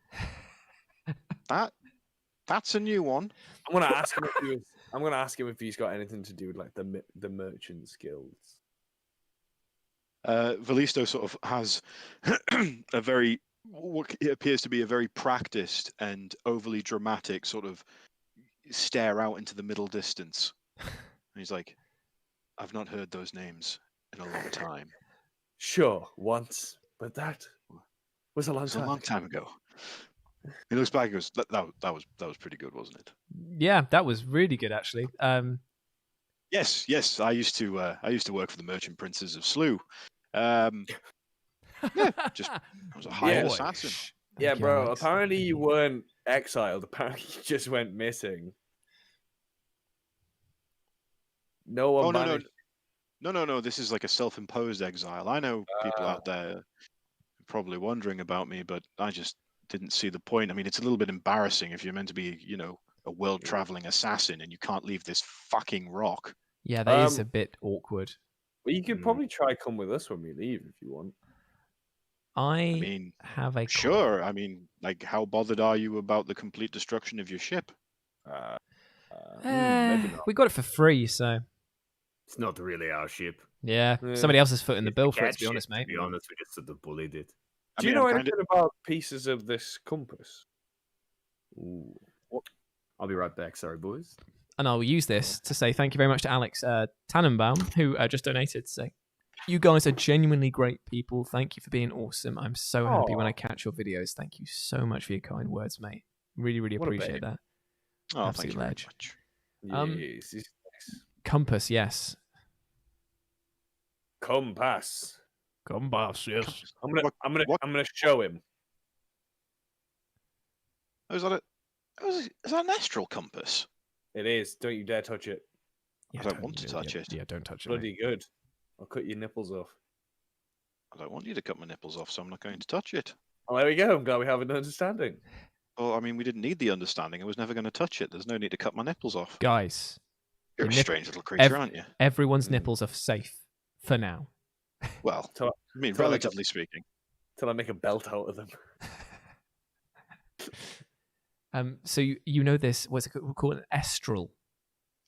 that's a new one. I'm gonna ask him if he's got anything to do with like the merchant guilds. Valisto sort of has what appears to be a very practiced and overly dramatic sort of stare out into the middle distance. And he's like, I've not heard those names in a long time. Sure, once, but that was a long It was a time. long time ago. He looks back and goes, that was pretty good, wasn't it? Yeah, that was really good, actually. Yes. I used to work for the merchant princes of Slew. Yeah, just I was a hired Yeah. assassin. Yeah, Thank you, bro. Alex. Apparently you weren't exiled. Apparently you just went missing. No one Oh no, managed. no. This is like a self-imposed exile. I know people out there probably wondering about me, but I just didn't see the point. I mean, it's a little bit embarrassing if you're meant to be, a world-traveling assassin and you can't leave this fucking rock. Yeah, that is Um, a bit awkward. Well, you could Mm. probably try come with us when we leave if you want. I, I mean, have a sure. I mean, like, how bothered are you about the complete destruction of your ship? Maybe not. We got it for free, so It's not really our ship. yeah. Yeah. Somebody else is footing the It's bill the for it, cat to be honest, ship, mate. To be honest, we just sort of bullied it. I Do you mean, know I'm anything about pieces of this compass? Ooh. I'll be right back. Sorry, boys. And I'll use this to say thank you very much to Alex Tannenbaum, who just donated to say, you guys are genuinely great people. Thank you for being awesome. I'm so happy when I catch your videos. Thank you so much for your kind words, mate. Really, really What a appreciate babe. that. Oh, Absolute thank you very ledge. much. Yes, yes, yes. Compass, yes. Compass. Compass, yes. I'm gonna, What- I'm gonna, what- I'm gonna show him. Oh, is that is that an astral compass? It is. Don't you dare touch it. Yeah, I don't want to touch it. Yeah, don't touch it. mate. Bloody good. I'll cut your nipples off. I don't want you to cut my nipples off, so I'm not going to touch it. Oh, there we go. I'm glad we have an understanding. Well, I mean, we didn't need the understanding. I was never going to touch it. There's no need to cut my nipples off. Guys, You're a Your nip- strange little creature, aren't you? everyone's Mm. nipples are safe for now. Well, Till, I mean, Tell me- relatively speaking. till I make a belt out of them. So you know this, what's it called? An astral.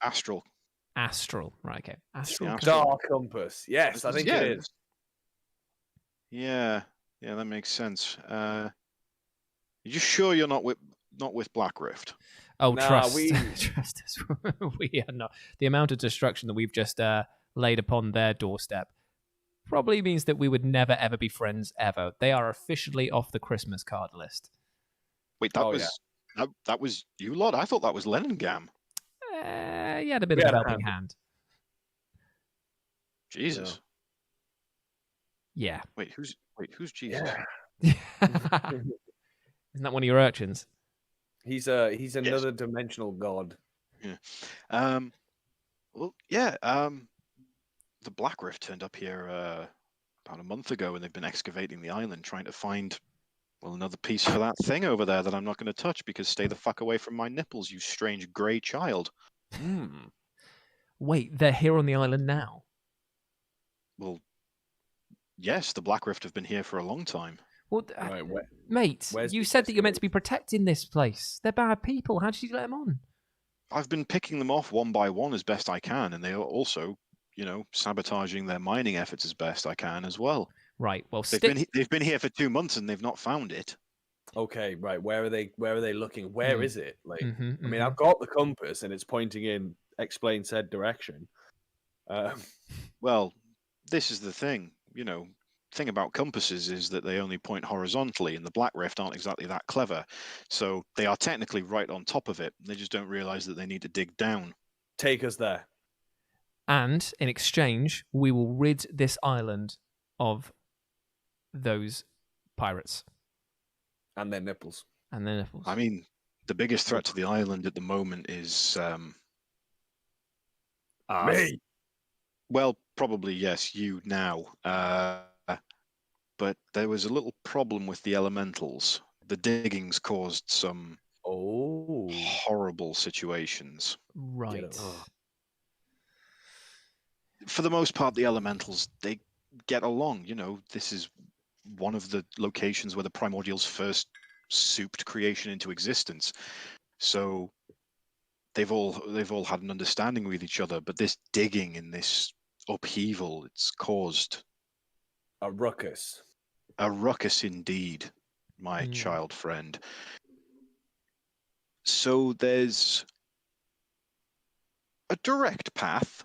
Astral. Astral. Right, okay. Astral. Yeah, compass. Star compass. Yes, I think yeah, it is. Yeah, that makes sense. You sure you're not with Black Rift? Oh, Nah, trust. we- Trust us. We are not. The amount of destruction that we've just laid upon their doorstep probably means that we would never, ever be friends, ever. They are officially off the Christmas card list. Wait, that Oh, was yeah. That was you lot. I thought that was Leningam. You had a bit We of a had a helping hand. Jesus. Yeah. Wait, who's Jesus? Yeah. Isn't that one of your urchins? He's another dimensional god. Yeah. Well, yeah. The Black Rift turned up here about a month ago, and they've been excavating the island, trying to find another piece for that thing over there that I'm not going to touch because stay the fuck away from my nipples, you strange grey child. Wait, they're here on the island now? Well, yes, the Black Rift have been here for a long time. Well, Right, mate, where's you the said that you're meant to be excavation? protecting this place. They're bad people. How did you let them on? I've been picking them off one by one as best I can, and they are also, sabotaging their mining efforts as best I can as well. Right. Well, They've been here for 2 months and they've not found it. Okay, right. Where are they looking? Where is it? Like, Mm-hmm, I mean, I've got the compass and it's pointing in explain said direction. Well, this is the thing. Thing about compasses is that they only point horizontally, and the Black Rift aren't exactly that clever. So they are technically right on top of it. They just don't realize that they need to dig down. Take us there. And in exchange, we will rid this island of those pirates And their nipples. and their nipples. I mean, the biggest threat to the island at the moment is Me. well, probably yes, you now. But there was a little problem with the elementals. The diggings caused some horrible situations. Right. For the most part, the elementals, they get along. This is one of the locations where the primordials first souped creation into existence. So they've all had an understanding with each other. But this digging and this upheaval, it's caused a ruckus. A ruckus indeed, my child friend. So there's a direct path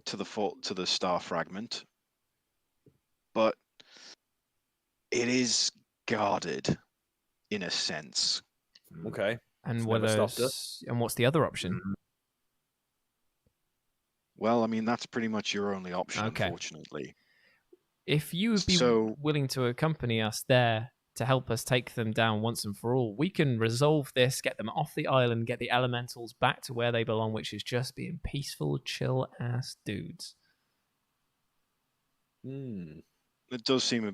to the star fragment, but it is guarded in a sense. Okay. And It's and what's the other option? Well, I mean, that's pretty much your only option, Okay. unfortunately. If you would be willing to accompany us there to help us take them down once and for all, we can resolve this, get them off the island, get the elementals back to where they belong, which is just being peaceful, chill-ass dudes. It does seem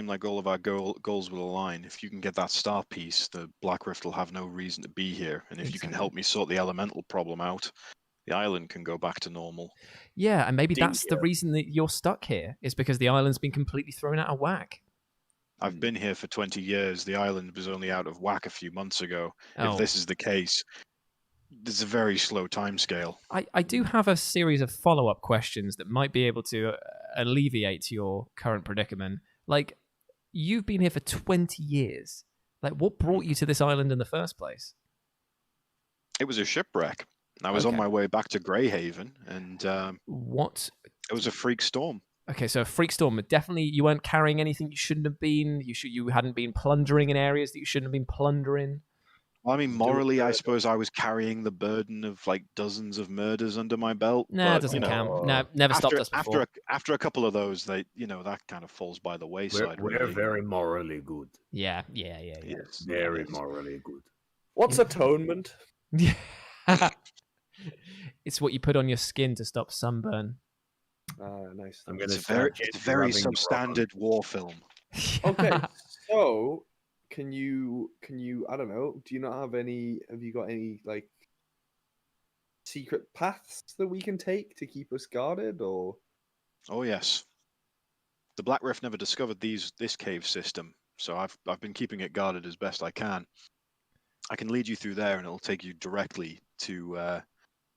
like all of our goals will align. If you can get that star piece, the Black Rift will have no reason to be here. And if you can help me sort the elemental problem out, the island can go back to normal. Yeah, and maybe that's the reason that you're stuck here, is because the island's been completely thrown out of whack. I've been here for 20 years. The island was only out of whack a few months ago. Oh. If this is the case, there's a very slow timescale. I do have a series of follow-up questions that might be able to alleviate your current predicament. Like, you've been here for 20 years. Like, what brought you to this island in the first place? It was a shipwreck. I was on my way back to Greyhaven, and what? It was a freak storm. Okay, so a freak storm. Definitely, you weren't carrying anything you shouldn't have been. You hadn't been plundering in areas that you shouldn't have been plundering. Well, I mean, morally, I suppose I was carrying the burden of like dozens of murders under my belt. Nah, it doesn't count. No, never stopped us before. After a couple of those, that kind of falls by the wayside. We're very morally good. Yeah. Yes, very morally good. What's atonement? Yeah. It's what you put on your skin to stop sunburn. Nice. It's a very substandard war film. Okay, so can you I don't know, do you not have any, have you got any like secret paths that we can take to keep us guarded, or? Oh yes. The Black Rift never discovered this cave system, so I've been keeping it guarded as best I can. I can lead you through there and it'll take you directly to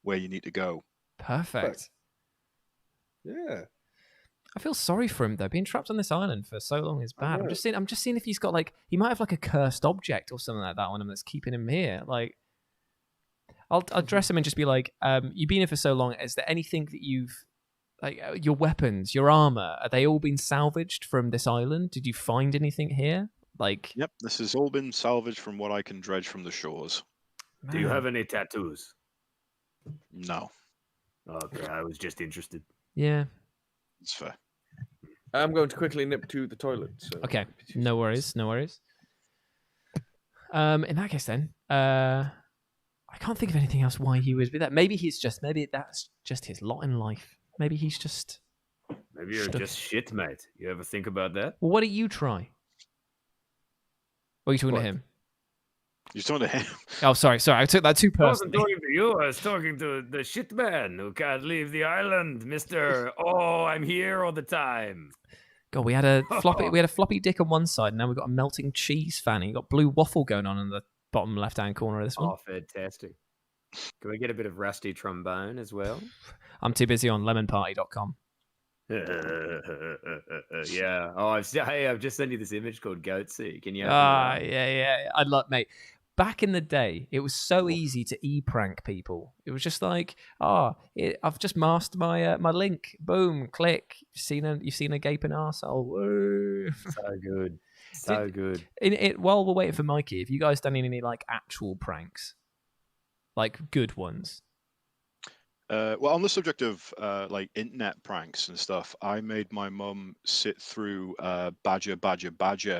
where you need to go. Perfect. Yeah. I feel sorry for him though. Being trapped on this island for so long is bad. I'm just seeing if he's got like, he might have like a cursed object or something like that on him that's keeping him here. Like, I'll address him and just be like, you've been here for so long. Is there anything that you've, like, your weapons, your armor, are they all been salvaged from this island? Did you find anything here? Like, Yep, this has all been salvaged from what I can dredge from the shores. Do you man. have any tattoos? No, Okay, I was just interested. Yeah. it's fair. I'm going to quickly nip to the toilet. So Okay. maybe 2 No seconds. worries. No worries. In that case, then, I can't think of anything else why he was with that. Maybe that's just his lot in life. Maybe he's just. Maybe you're Stuck. just shit, mate. You ever think about that? Well, what do you try? Or are you talking What? to him? You're talking to him. Oh, sorry. I took that too I wasn't personally. talking to you. I was talking to the shit man who can't leave the island, Mister. Oh, I'm here all the time. God, we had a floppy dick on one side, and now we've got a melting cheese fanny. Got blue waffle going on in the bottom left-hand corner of this one. Oh, fantastic. Can we get a bit of rusty trombone as well? I'm too busy on lemonparty.com. Yeah. Oh, I've just sent you this image called Goatsy. Can you open Ah, it up? yeah. I'd love, mate. Back in the day, it was so easy to e-prank people. It was just like, I've just masked my my link. Boom, click. You've seen a gaping arsehole. Woo. So good. So good. While we're waiting for Mikey, have you guys done any like actual pranks, like good ones? Well, on the subject of like internet pranks and stuff, I made my mum sit through Badger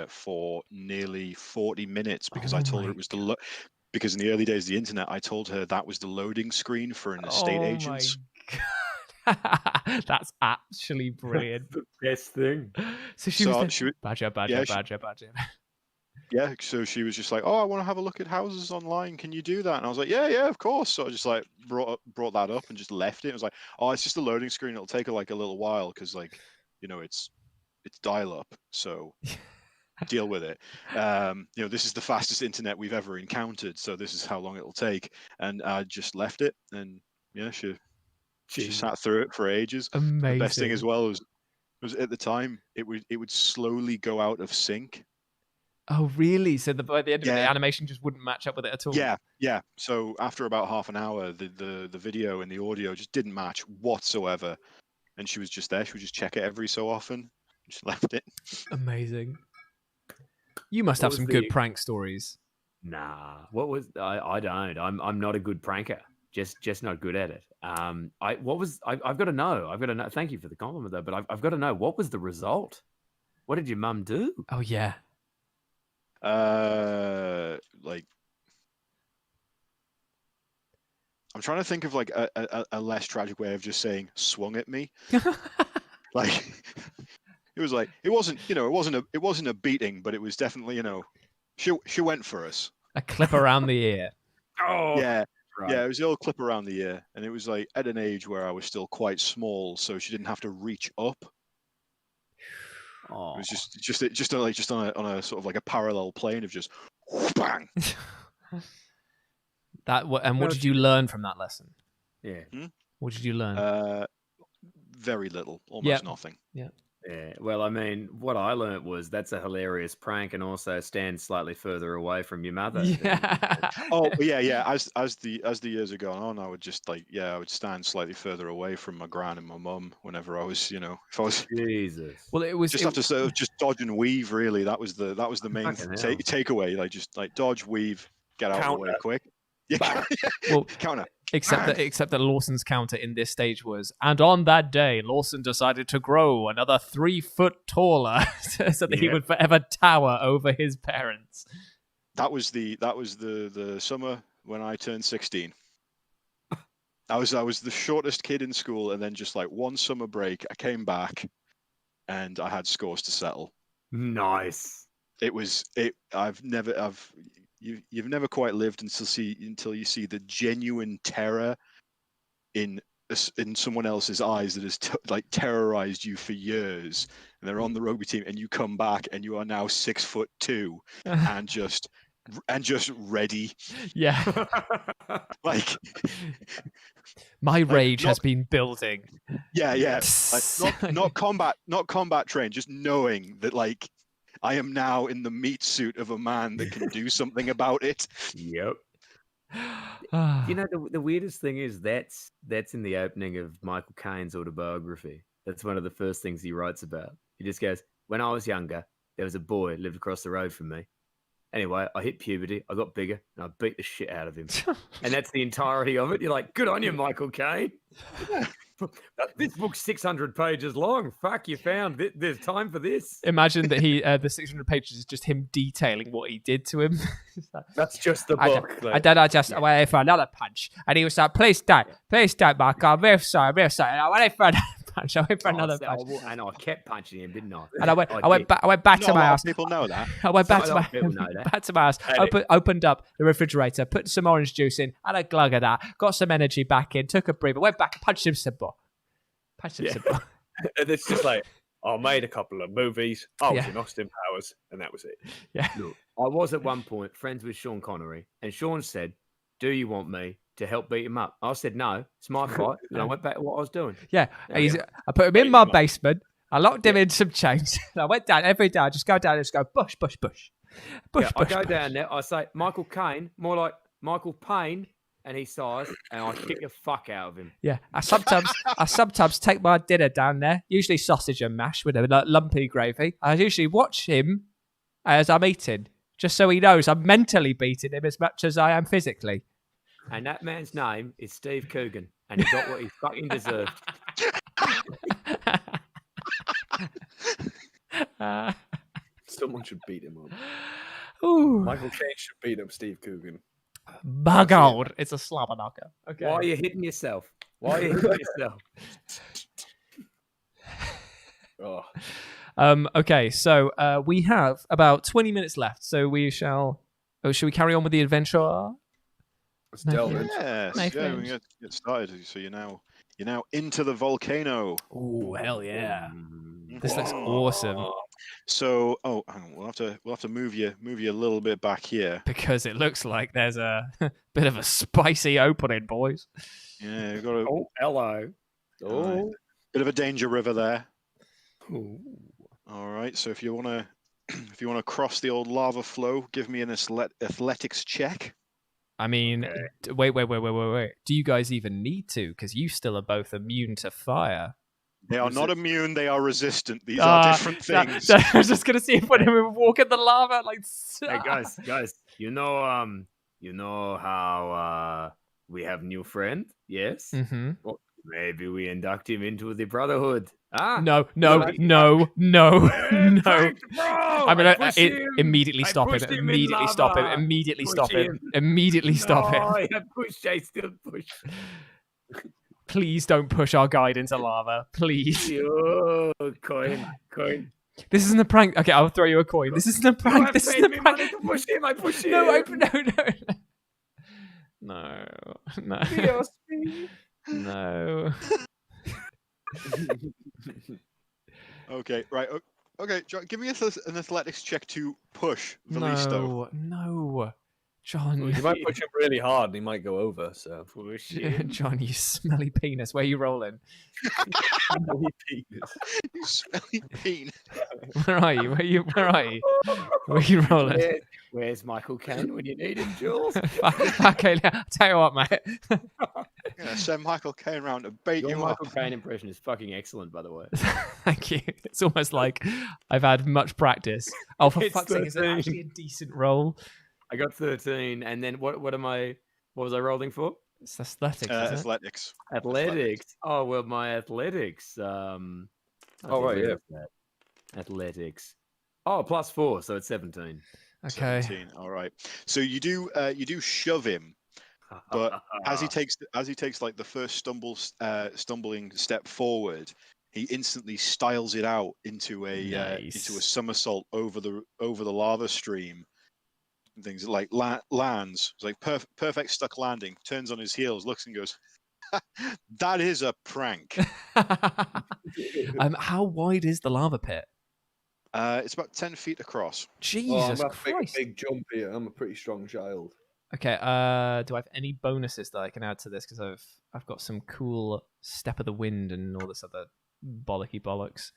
for nearly 40 minutes because I told her it was because in the early days of the internet, I told her that was the loading screen for an estate agent's. God. That's actually brilliant. The best thing. So she was Badger. Yeah, so she was just like, "Oh, I want to have a look at houses online. Can you do that?" And I was like, "Yeah, of course." So I just like brought that up and just left it. It was like, "Oh, it's just a loading screen. It'll take her like a little while because like, it's dial up. So deal with it. This is the fastest internet we've ever encountered. So this is how long it'll take." And I just left it, and yeah, she sat through it for ages. Amazing. The best thing as well was at the time it would slowly go out of sync. Oh, really? So by the end of it, the Yeah. animation just wouldn't match up with it at all? Yeah. So after about half an hour, the video and the audio just didn't match whatsoever. And she was just there. She would just check it every so often. Just left it. Amazing. You must What have was some the- good prank stories. Nah. What was I don't. I'm not a good pranker. Just not good at it. I've got to know. I've got to know. Thank you for the compliment though, but I've got to know, what was the result? What did your mum do? Oh, yeah. Like I'm trying to think of like a less tragic way of just saying swung at me. Like it was like it wasn't a beating, but it was definitely she went for us. A clip around the ear. Oh, Yeah. right. Yeah, it was the old clip around the ear, and it was like at an age where I was still quite small, so she didn't have to reach up. Oh. It was just on a sort of like a parallel plane of just bang. What did you learn from that lesson? Yeah. What did you learn? Very little, almost nothing. Yeah. Yeah. Well, I mean, what I learnt was that's a hilarious prank, and also stand slightly further away from your mother. Yeah. Oh yeah. As the years have gone on, I would just I would stand slightly further away from my gran and my mum whenever I was, if I was Jesus. Well, it was just have to sort of just dodge and weave. Really, that was the main Fucking hell. takeaway. Like just like dodge, weave, get out of the way Counter. quick. Yeah, Well, counter. Except that Lawson's counter in this stage was, and on that day, Lawson decided to grow another 3 foot taller so that he Yep. would forever tower over his parents. That was the summer when I turned 16. I was the shortest kid in school, and then just like one summer break, I came back, and I had scores to settle. Nice. You've never quite lived until you see the genuine terror in someone else's eyes that has terrorized you for years, and they're on the rugby team, and you come back and you are now 6'2" and just ready. Yeah. Like My rage has been building. yeah. Like, not combat trained, just knowing that like I am now in the meat suit of a man that can do something about it. Yep. You know, the weirdest thing is that's in the opening of Michael Caine's autobiography. That's one of the first things he writes about. He just goes, "When I was younger, there was a boy who lived across the road from me. Anyway, I hit puberty, I got bigger, and I beat the shit out of him. And that's the entirety of it. You're like, good on you, Michael Caine. This book's 600 pages long. Fuck, you found it. There's time for this. Imagine that the 600 pages is just him detailing what he did to him. That's just the book. And then I just went for another punch. And he was like, please don't, Michael. I'm real sorry. And I went for another punch. I went for another punch. And I kept punching him, didn't I? And I went back to Not a my lot house. of people know that. I went back Not to a lot my of people know that. back to my house. Opened up the refrigerator, put some orange juice in, had a glug of that, got some energy back in, took a breather, went back, punched him some more. And it's just like, I made a couple of movies. I was Yeah. in Austin Powers, and that was it. Yeah. Look, I was at one point friends with Sean Connery, and Sean said, "Do you want me to help beat him up?" I said, "No, it's my fight." And I went back to what I was doing. Yeah. There we I put him in my basement. I locked him in some chains. And I went down every day. I just go down and just go bush, bush, bush. Bush, Yeah, bush, I go bush. down there. I say, "Michael Caine," more like Michael Payne, and he sighs, and I kick the fuck out of him. Yeah. I sometimes take my dinner down there, usually sausage and mash with a lumpy gravy. I usually watch him as I'm eating, just so he knows I'm mentally beating him as much as I am physically. And that man's name is Steve Coogan, and he got what he fucking deserved. Someone should beat him up. Ooh. Michael Caine should beat up Steve Coogan. My God, it's a slobber knocker. Okay. Why are you hitting yourself? Why are you hitting yourself? Oh, Okay, so we have about 20 minutes left, so we shall... Oh, should we carry on with the adventure? let's delve into Yes, Nice yeah, we names. get started. So you're now into the volcano. Oh, hell yeah. Mm. This looks awesome. So, hang on, we'll have to move you a little bit back here. Because it looks like there's a bit of a spicy opening, boys. Yeah, we've got a Oh, hello. Oh, bit of a danger river there. Ooh. All right, so if you wanna cross the old lava flow, give me an athletics check. I mean, wait. Do you guys even need to? Because you still are both immune to fire. They are not immune; they are resistant. These are different things. I was just gonna see if when we walk in the lava, like. Hey guys, you know how we have new friend? Yes. Mm-hmm. Well, maybe we induct him into the Brotherhood. Ah, No. Thank No. bro! I'm gonna push him. immediately I stop him. pushed him in Immediately stop him. lava. Immediately Push stop him. him. Immediately stop him. Oh, yeah, push! I still push. Please don't push our guide into lava. Please. Yo, coin. This isn't a prank. Okay, I'll throw you a coin. This isn't a prank. This isn't a prank. To push him. I push him. No, no. Dios mío. No. Okay, right. Okay, John, give me an athletics check to push Valisto. No. John, You might push him really hard and he might go over, so. Push Yeah, him. John, you smelly penis. Where you rolling? You smelly bean. Where are you? Where are you? Where you rolling? Where's Michael Caine when you need him, Jules? Okay, I'll tell you what, mate. Yeah, send Michael Caine round to bait Your you Michael up. Caine impression is fucking excellent, by the way. Thank you. It's almost like I've had much practice. Oh, for It's fuck's sake, is it 13. actually a decent roll? I got 13, and then what was I rolling for? It's athletics, isn't it? Athletics. Athletics. Oh well, my athletics. Oh, right, yeah. Athletics. Oh, +4, so it's 17. Okay. 17. All right. So you do shove him, but as he takes like the first stumbling step forward, he instantly styles it out into a Nice. somersault over the lava stream. And things like lands. It's like perfect stuck landing. Turns on his heels, looks and goes, "That is a prank." How wide is the lava pit? It's about 10 feet across. Jesus I'm about to make Christ. a big jump here. I'm a pretty strong child. Okay, do I have any bonuses that I can add to this? Because I've got some cool Step of the Wind and all this other bollocky bollocks.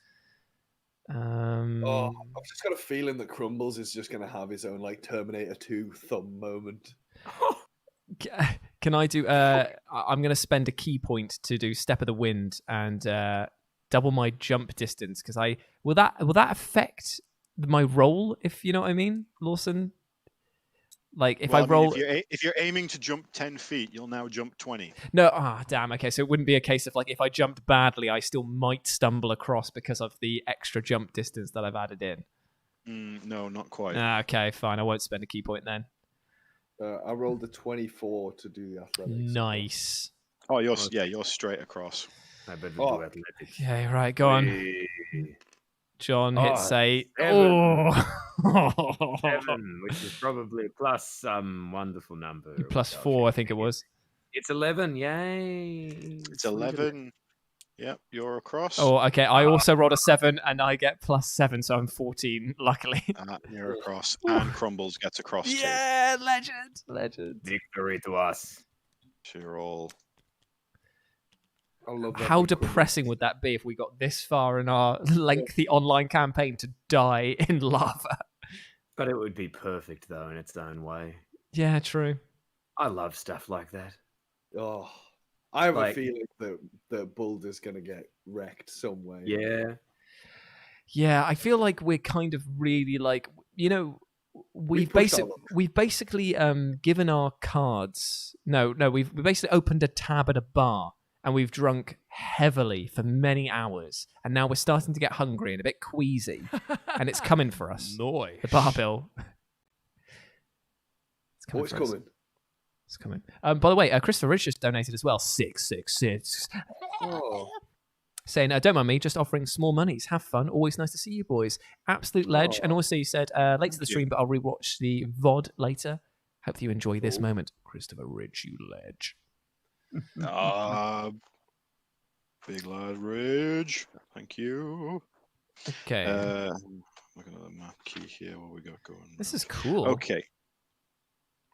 Oh, I've just got a feeling that Crumbles is just going to have his own like Terminator 2 thumb moment. Can I do? I'm going to spend a key point to do Step of the Wind and double my jump distance because will that affect my roll, if you know what I mean, Lawson. Like if Well, I roll, if you're aiming to jump 10 feet, you'll now jump 20. no, damn. Okay, so it wouldn't be a case of like if I jumped badly, I still might stumble across because of the extra jump distance that I've added in. No, not quite. Okay, fine. I won't spend a key point then. I rolled a 24 to do the athletics. Nice. Oh, you're straight across. I better Oh. do athletics. Okay, right, go on. Whee! John Oh, hits 8. 7. Oh. 7, which is probably plus some wonderful number. Plus which I'll 4, I check think it again. was. It's 11. Yay! It's Sweet 11. Yep, you're across. Oh, okay. I also rolled a 7 and I get plus 7, so I'm 14, luckily. You're across. And Crumbles gets across too. Yeah, legend. Victory to us. So you're all... I love that How big depressing would that be if we got this far in our lengthy online campaign to die in lava? But it would be perfect, though, in its own way. Yeah, true. I love stuff like that. Oh, I have Like- a feeling that Boulder's going to get wrecked some way. Yeah. Yeah, I feel like we're kind of really like, you know, we've pushed our luck. basically given our cards. No, we've basically opened a tab at a bar and we've drunk heavily for many hours, and now we're starting to get hungry and a bit queasy, and it's coming for us. Noise. The bar bill. It's coming. What's for us. coming? It's coming. By the way, Christopher Rich just donated as well. 666. Oh, Saying, don't mind me, just offering small monies. Have fun. Always nice to see you boys. Absolute ledge. Oh. And also, you said late to the stream, but I'll rewatch the VOD later. Hope you enjoy this moment. Christopher Rich, you ledge. Big Lad Ridge. Thank you. Okay. Looking at the map key here. What we got going? This is cool. Okay.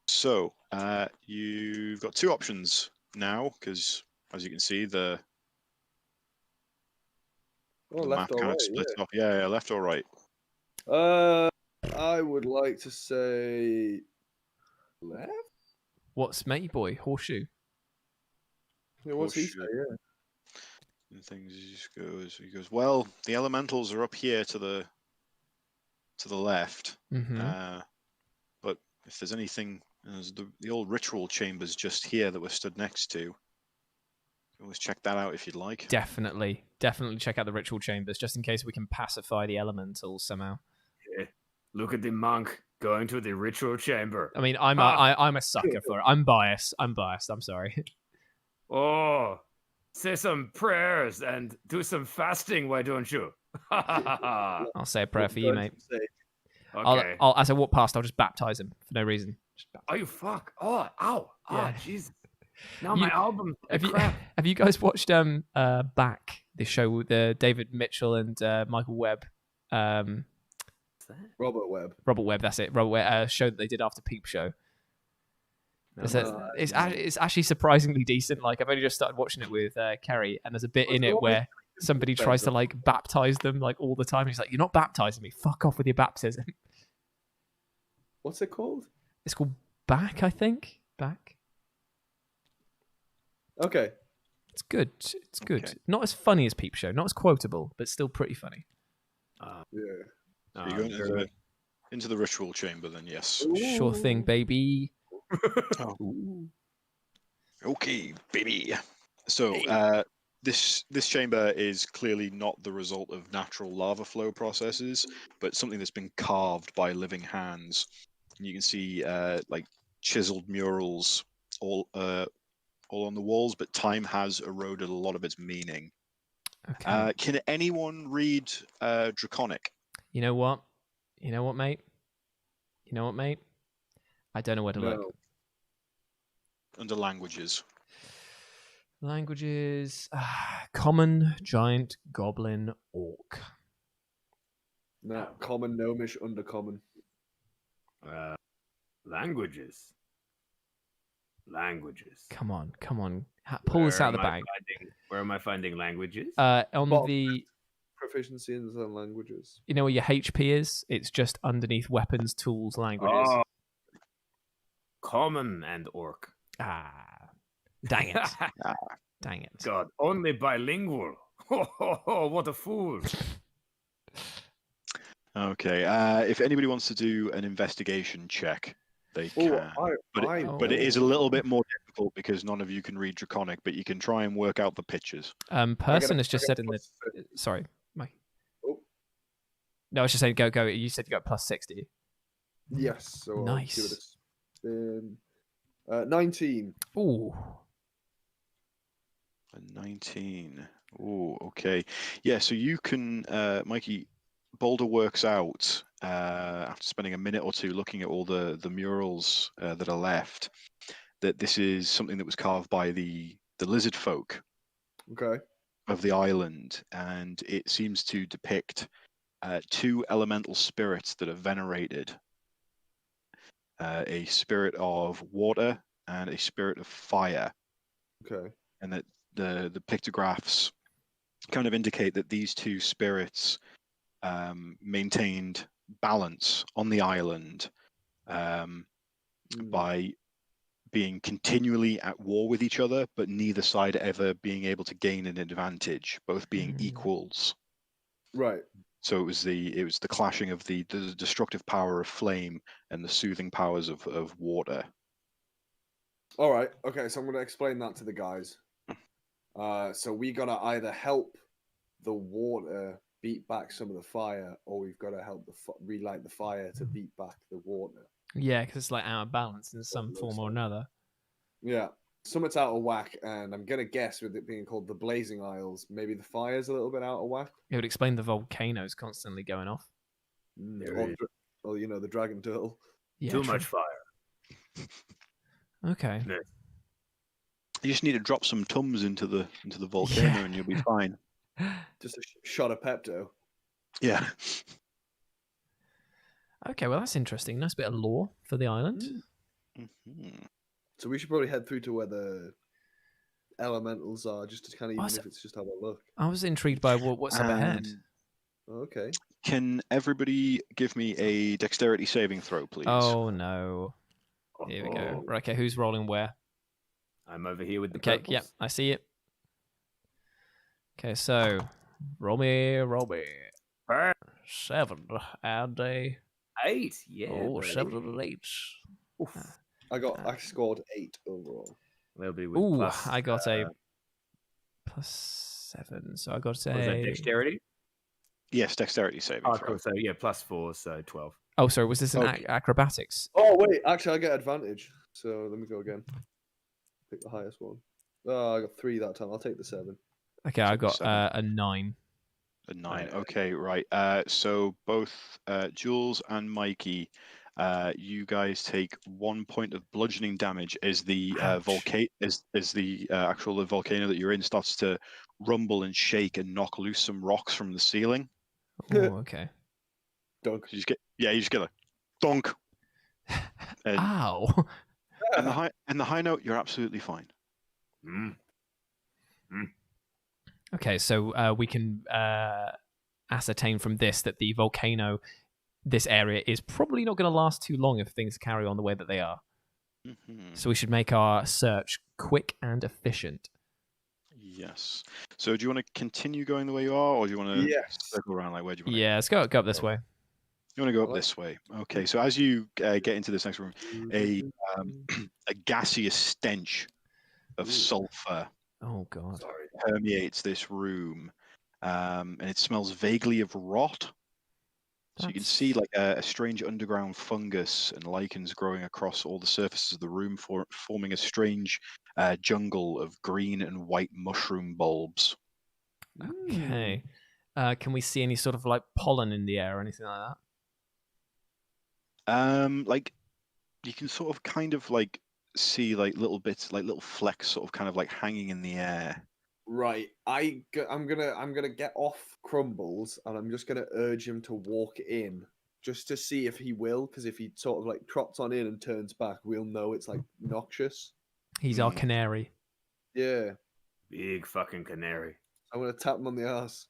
So you've got two options now, because as you can see, the left map or kind right? of splits off. Yeah, left or right. I would like to say left. What's matey boy? Horseshoe. Yeah, what's he Horseshoe. say? Yeah. And things he goes, well, the elementals are up here to the left. Mm-hmm. But if there's anything, there's the old ritual chambers just here that we're stood next to. You can always check that out if you'd like. Definitely check out the ritual chambers, just in case we can pacify the elementals somehow. Yeah. Look at the monk going to the ritual chamber. I mean, I'm a sucker for it. I'm biased. I'm sorry. Oh, say some prayers and do some fasting, why don't you? I'll say a prayer for you, mate. Okay. I'll as I walk past, I'll just baptize him for no reason. Oh, you fuck. Oh, ow. Yeah. Oh, Jesus. Now my album. Have you guys watched Back, the show with David Mitchell and Michael Webb? Robert Webb. Robert Webb, that's it. Robert Webb, show that they did after Peep Show. It's actually surprisingly decent. Like, I've only just started watching it with Kerry, and there's a bit in it where somebody tries to like baptize them like all the time. He's like, "You're not baptizing me. Fuck off with your baptism." What's it called? It's called Back, I think. Back. Okay. It's good. It's good. Okay. Not as funny as Peep Show. Not as quotable, but still pretty funny. Yeah. So you're going into the ritual chamber then, yes. Sure thing, baby. Okay, baby. So this chamber is clearly not the result of natural lava flow processes, but something that's been carved by living hands. And you can see like chiseled murals all on the walls, but time has eroded a lot of its meaning. Okay. Can anyone read Draconic? You know what? You know what, mate? I don't know where to look. No. Under languages. Languages. Common, giant, goblin, orc. No. Common, gnomish, undercommon. Languages. Come on. Pull this out of the bag. Where am I finding languages? On Bob. the, Proficiency in some languages. you know where your HP is? It's just underneath weapons, tools, languages. Oh, common and orc. Dang it. Dang it. God, only bilingual. What a fool. Okay. If anybody wants to do an investigation check, they Oh, can. But it is a little bit more difficult because none of you can read Draconic, but you can try and work out the pictures. Person has just said in the. plus 30. Sorry, Mike. Oh. No, I was just saying go. You said you got plus 60. Yes. So Nice. I'll give it a spin. 19. Ooh. A 19. Oh, okay. Yeah, so you can, Mikey, Boulder works out after spending a minute or two looking at all the murals that are left, that this is something that was carved by the lizard folk Okay. of the island, and it seems to depict two elemental spirits that are venerated. A spirit of water and a spirit of fire. Okay. And that the pictographs kind of indicate that these two spirits maintained balance on the island by being continually at war with each other, but neither side ever being able to gain an advantage, both being equals. Right. So it was the clashing of the destructive power of flame and the soothing powers of water. All right. Okay. So I'm going to explain that to the guys. So we got to either help the water beat back some of the fire, or we've got to help relight the fire to beat back the water. Yeah, because it's like out of balance in some form or another. Yeah. Something's out of whack, and I'm going to guess with it being called the Blazing Isles, maybe the fire's a little bit out of whack. It would explain the volcanoes constantly going off. Or the dragon turtle. Yeah, Too true. much fire. Okay. No. You just need to drop some Tums into the volcano and you'll be fine. Just a shot of Pepto. Yeah. Okay, well that's interesting. Nice bit of lore for the island. Mm-hmm. So we should probably head through to where the elementals are, just to kind of, even if it's just have a look. I was intrigued by what's up ahead. Okay. Can everybody give me a dexterity saving throw, please? Oh no. Here we go. Right, okay, who's rolling where? I'm over here with the Okay, purples. yep, I see it. Okay, so roll me. 7 and a 8. Yeah. oh, buddy. 7 and an 8. I scored 8 overall. We'll be with Ooh, plus, I got a plus 7, so I got what was that, a. dexterity? Yes, dexterity saving Oh, throw. cool. So yeah, plus 4, so 12. Oh, sorry, was this an Okay. acrobatics? Oh wait, actually I get advantage. So let me go again. Pick the highest one. Oh, I got 3 that time. I'll take the 7. Okay, I got 7. a 9. A 9. Okay, right. So both Jules and Mikey, you guys take 1 point of bludgeoning damage as the actual volcano that you're in starts to rumble and shake and knock loose some rocks from the ceiling. Oh, okay. Dunk. You just get a donk. And, Ow. and the high note, you're absolutely fine. Okay, so we can ascertain from this that the volcano, this area, is probably not going to last too long if things carry on the way that they are. Mm-hmm. So we should make our search quick and efficient. Yes. So do you want to continue going the way you are, or do you want to circle around? Like, where do you want to Yeah, let's go up this way. You want to go up this way. Okay, so as you get into this next room, a gaseous stench of sulfur Oh, God. permeates this room, and it smells vaguely of rot. So you can see like a strange underground fungus and lichens growing across all the surfaces of the room, forming a strange jungle of green and white mushroom bulbs. Okay. Can we see any sort of like pollen in the air or anything like that? Like you can sort of kind of like see like little bits, like little flecks, sort of kind of like hanging in the air. Right. I'm gonna get off Crumbles, and I'm just gonna urge him to walk in, just to see if he will. Because if he sort of like trots on in and turns back, we'll know it's like noxious. He's our canary. Yeah. Big fucking canary. I'm gonna tap him on the ass.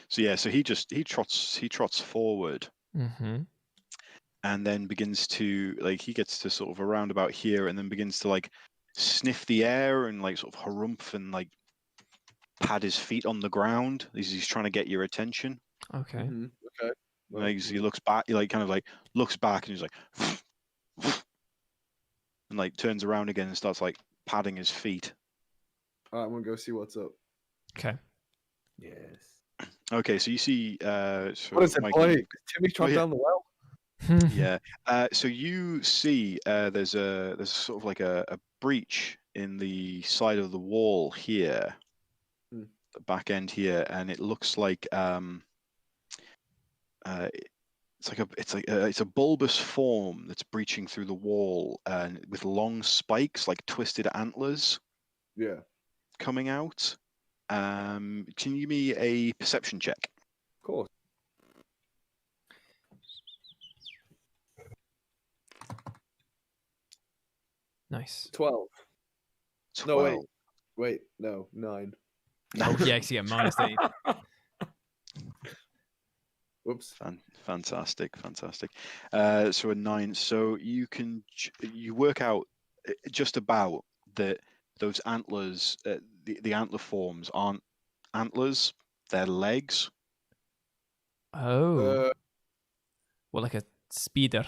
So yeah, so he trots forward. Mm-hmm. And then begins to like he gets to sort of around about here, and then begins to like sniff the air and like sort of harumph and like pad his feet on the ground. He's trying to get your attention. Okay. Okay. Well, Like, he looks back. He like kind of like looks back, and he's like, and like turns around again and starts like padding his feet. all right, I'm gonna go see what's up. Okay. Yes. Okay, so you see. So What is it, Mikey, boy? Timmy dropped yeah. down the well. Yeah. So you see, there's sort of like a breach in the side of the wall here, Hmm. the back end here, and it looks like it's a bulbous form that's breaching through the wall, and with long spikes like twisted antlers Yeah. coming out. Can you give me a perception check? Of course. Nice. 12. 12. No, wait. No, 9. Oh, yeah, I see a minus 8. Whoops. Fantastic. So a 9. So you work out just about that those antlers, the antler forms aren't antlers; they're legs. Oh. Well, like a speeder.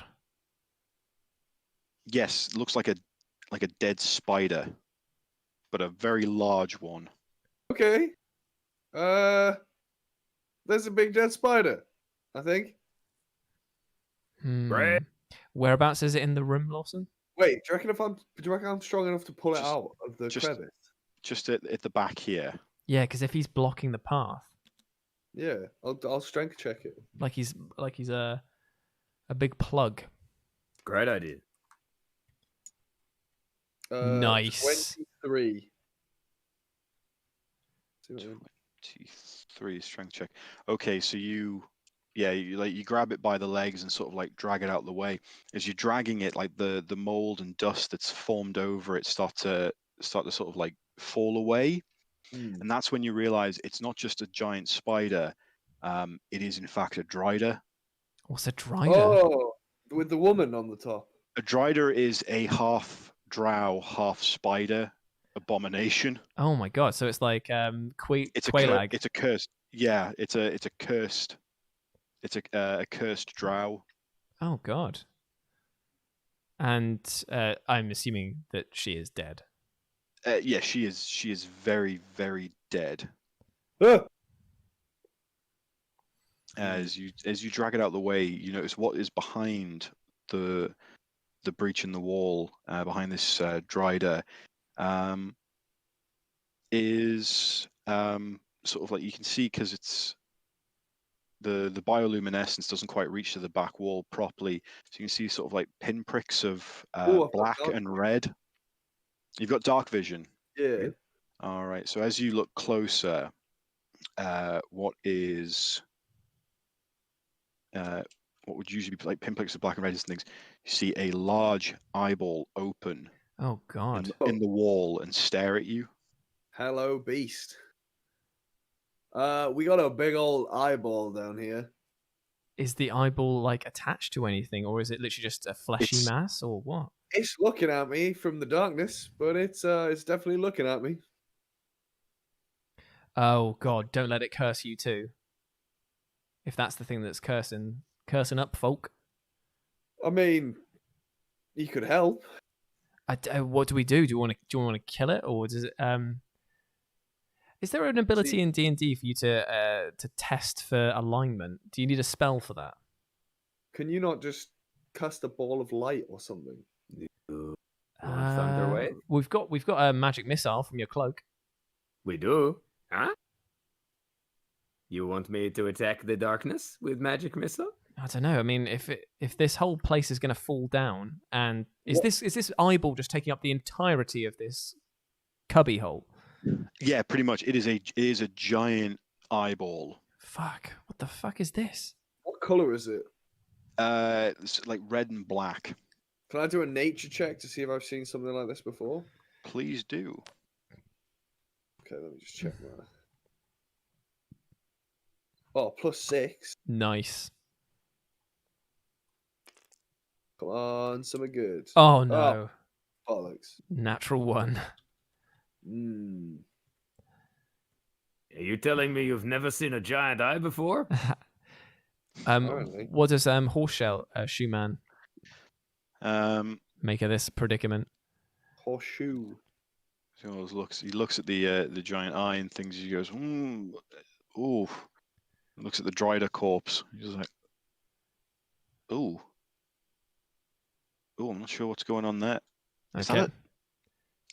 Yes, looks like a dead spider, but a very large one. Okay. There's a big dead spider, I think. Hmm. Whereabouts is it in the room, Lawson? Wait, do you reckon I'm strong enough to pull it Just- out of the just- crevice? Just at the back here. Yeah, because if he's blocking the path, Yeah, I'll strength check it. like he's a big plug. Great idea. Nice. 23. See what I mean? 23 strength check. Okay, so you grab it by the legs and sort of like drag it out the way. As you're dragging it, like the mold and dust that's formed over it start to sort of like fall away, and that's when you realize it's not just a giant spider. It is in fact a drider. What's a drider? Oh, with the woman on the top. A drider is a half drow, half spider abomination. Oh my god! So it's like It's Quailag. it's a cursed. Yeah, it's a cursed. It's a cursed drow. Oh god. And I'm assuming that she is dead. Yeah, she is. She is very, very dead. Ah! As you drag it out the way, you notice what is behind the breach in the wall, behind this drider, is sort of like, you can see, because it's the bioluminescence doesn't quite reach to the back wall properly, so you can see sort of like pinpricks of Ooh, I've got black dark and vision. red. You've got dark vision. Yeah. All right. So as you look closer, what would usually be like pinpricks of black and red and things, you see a large eyeball open Oh god. in the wall and stare at you. Hello, beast. We got a big old eyeball down here. Is the eyeball like attached to anything, or is it literally just a fleshy It's- mass, or what? It's looking at me from the darkness, but it's definitely looking at me. Oh god! Don't let it curse you too. If that's the thing that's cursing up folk. I mean, you could help. What do we do? Do you want to kill it, or does it? Is there an ability in D&D for you to test for alignment? Do you need a spell for that? Can you not just cast a ball of light or something? Want Thunder Wave? We've got a magic missile from your cloak. We do. Huh? You want me to attack the darkness with magic missile? I don't know. I mean, if this whole place is going to fall down, and is this eyeball just taking up the entirety of this cubby hole? Yeah, pretty much. It is a giant eyeball. Fuck! What the fuck is this? What color is it? It's like red and black. Can I do a nature check to see if I've seen something like this before? Please do. Okay, let me just check that. Oh, +6. Nice. Come on, something good. Oh no! Bollocks. Natural 1. Hmm. Are you telling me you've never seen a giant eye before? Apparently. What does Horseshell Shoe Man make of this predicament? Horseshoe. He always looks at the giant eye and things. He goes, ooh. Looks at the Dryder corpse. He's like, ooh, I'm not sure what's going on there. Is that it?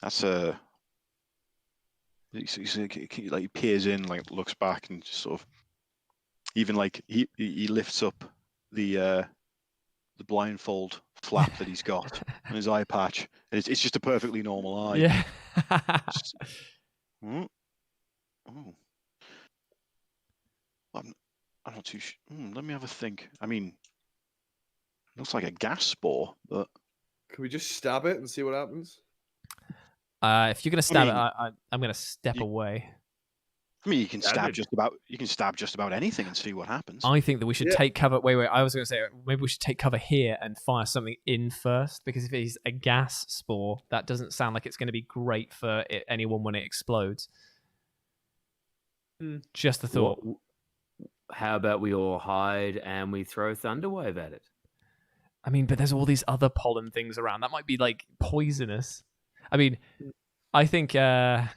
That's a. He peers in, like looks back, and just sort of, even like he lifts up the blindfold flap that he's got on his eye patch, and it's just a perfectly normal eye. Yeah. Just, oh. I'm not too sure. Let me have a think. I mean, looks like a gas spore, but Can we just stab it and see what happens? If you're gonna stab mean, it, I'm gonna step away. I mean, you can Stab stab it. just about anything and see what happens. I think that we should take cover. Wait. I was gonna say maybe we should take cover here and fire something in first, because if it's a gas spore, that doesn't sound like it's going to be great for anyone when it explodes. Just a thought. How about we all hide and we throw Thunderwave at it? I mean, but there's all these other pollen things around. That might be like poisonous. I mean, I think I'm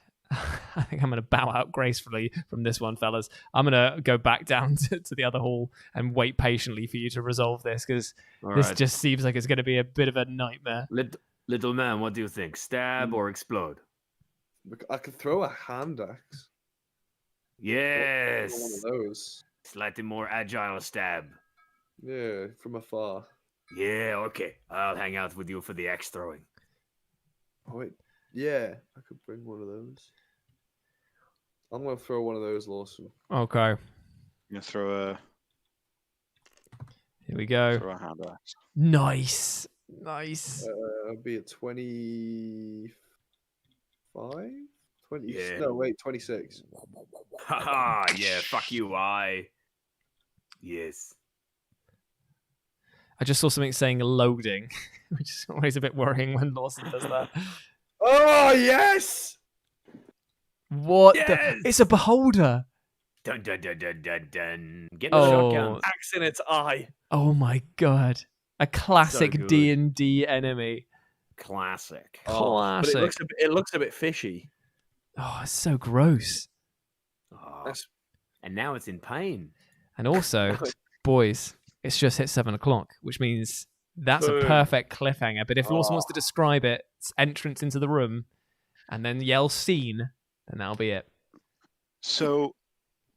going to bow out gracefully from this one, fellas. I'm going to go back down to the other hall and wait patiently for you to resolve this, because this just seems like it's going to be a bit of a nightmare. Little man, what do you think? Stab or explode? I could throw a hand axe. Yes. One of those. Slightly more agile stab. Yeah, from afar. Yeah, okay. I'll hang out with you for the axe throwing. Oh, wait. Yeah, I could bring one of those. I'm going to throw one of those, Lawson. Okay. I'm gonna throw Here we go. a hand axe. Nice. I'll be at 25? 20? Yeah. No, wait, 26. Haha, yeah, fuck you, Yes. I just saw something saying loading, which is always a bit worrying when Lawson does that. Oh, yes! What? Yes! It's a beholder. Dun dun dun dun dun dun. Get the Oh. shotgun. Axe in its eye. Oh my god. A classic good. D&D enemy. Classic. Classic. But it looks a bit fishy. Oh, it's so gross. Oh, That's and now it's in pain. And also, boys, it's just hit 7 o'clock, which means that's a Boom. perfect cliffhanger. But if Lawson wants to describe its entrance into the room and then yell scene, then that'll be it. So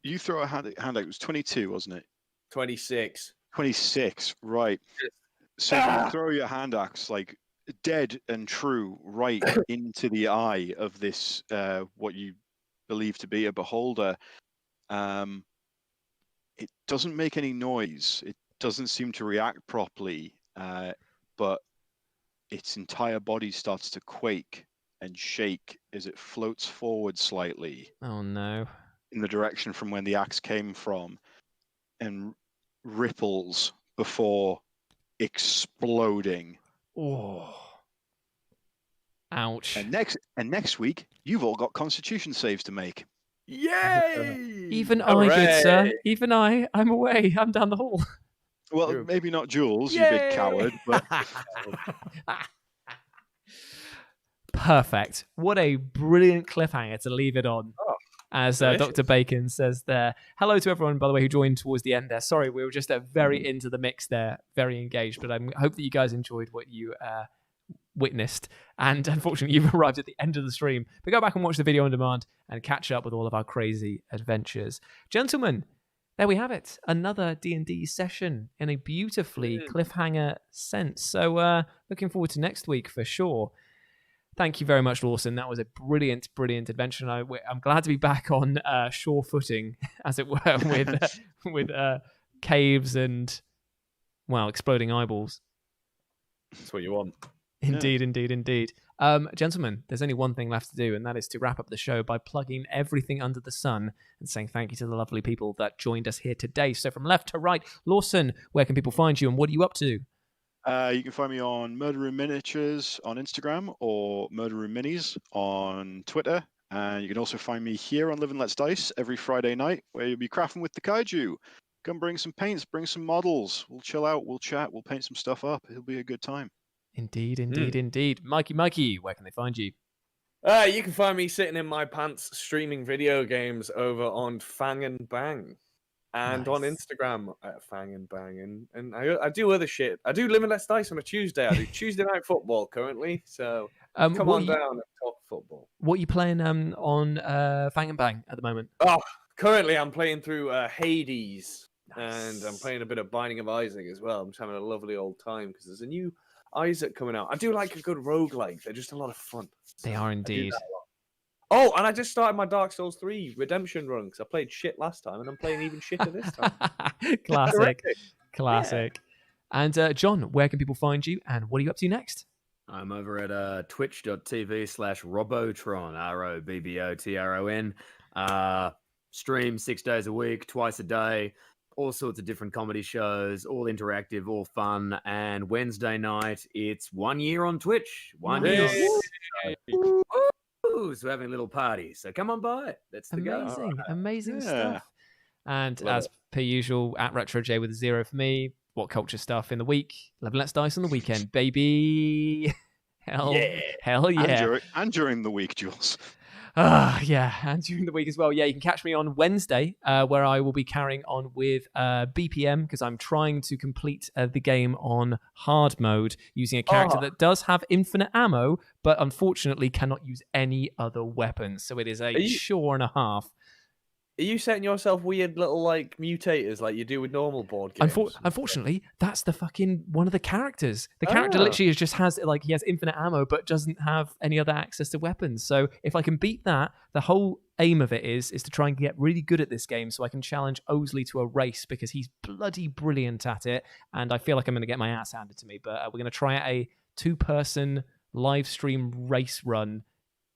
you throw a hand out. It was 22, wasn't it? 26. 26, right. So you throw your hand axe like dead and true right into the eye of this what you believe to be a beholder. It doesn't make any noise. It doesn't seem to react properly, but its entire body starts to quake and shake as it floats forward slightly Oh no. in the direction from when the axe came from, and ripples before exploding. Oh. Ouch. And next week, you've all got Constitution saves to make. Yay! Even I, good sir. Hooray. Even I'm away. I'm down the hall. Well, You're- maybe not Jules, you big coward, but Perfect. What a brilliant cliffhanger to leave it on. Oh, As delicious. Dr. Bacon says there. Hello to everyone, by the way, who joined towards the end there. Sorry, we were just very into the mix there, very engaged. But I hope that you guys enjoyed what you witnessed. And unfortunately, you've arrived at the end of the stream. But go back and watch the video on demand and catch up with all of our crazy adventures. Gentlemen, there we have it. Another D&D session in a beautifully cliffhanger sense. So looking forward to next week for sure. Thank you very much, Lawson. That was a brilliant, brilliant adventure. And I'm glad to be back on shore footing, as it were, with caves and, well, exploding eyeballs. That's what you want. Indeed, indeed, indeed. Gentlemen, there's only one thing left to do, and that is to wrap up the show by plugging everything under the sun and saying thank you to the lovely people that joined us here today. So from left to right, Lawson, where can people find you and what are you up to? you can find me on Murder Room Miniatures on Instagram or Murder Room Minis on Twitter. And you can also find me here on Live and Let's Dice every Friday night, where you'll be crafting with the kaiju. Come bring some paints, bring some models. We'll chill out, we'll chat, we'll paint some stuff up. It'll be a good time. Indeed, indeed. Mikey, where can they find you? You can find me sitting in my pants streaming video games over on Fang and Bang. And on Nice. Instagram at Fang and Bang. And I do other shit. I do Live and Let's Dice on a Tuesday. I do Tuesday night football currently. So come on down and talk football. What are you playing on Fang and Bang at the moment? Oh, currently I'm playing through Hades. Nice. And I'm playing a bit of Binding of Isaac as well. I'm just having a lovely old time because there's a new Isaac coming out. I do like a good roguelike. They're just a lot of fun. They are indeed. Oh, and I just started my Dark Souls 3 Redemption run because I played shit last time and I'm playing even shitter this time. Classic. Yeah. And John, where can people find you and what are you up to next? I'm over at twitch.tv/Robotron, ROBBOTRON. Stream 6 days a week, twice a day, all sorts of different comedy shows, all interactive, all fun. And Wednesday night, it's 1 year on Twitch. 1 year. Woo! So we're having a little party. So come on by. That's the go. Amazing stuff. And as per usual, at RetroJ with a 0 for me. What culture stuff in the week? Live and Let's Dice on the weekend, baby. Hell yeah. And during the week, Jules. Yeah, and during the week as well. Yeah, you can catch me on Wednesday, where I will be carrying on with BPM because I'm trying to complete the game on hard mode using a character that does have infinite ammo, but unfortunately cannot use any other weapons. So it is a chore and a half. Are you setting yourself weird little like mutators like you do with normal board games? Unfortunately, that's the fucking one of the characters. The character literally just has he has infinite ammo but doesn't have any other access to weapons. So if I can beat that, the whole aim of it is to try and get really good at this game so I can challenge Osley to a race because he's bloody brilliant at it. And I feel like I'm going to get my ass handed to me. But we're going to try a 2-person live stream race run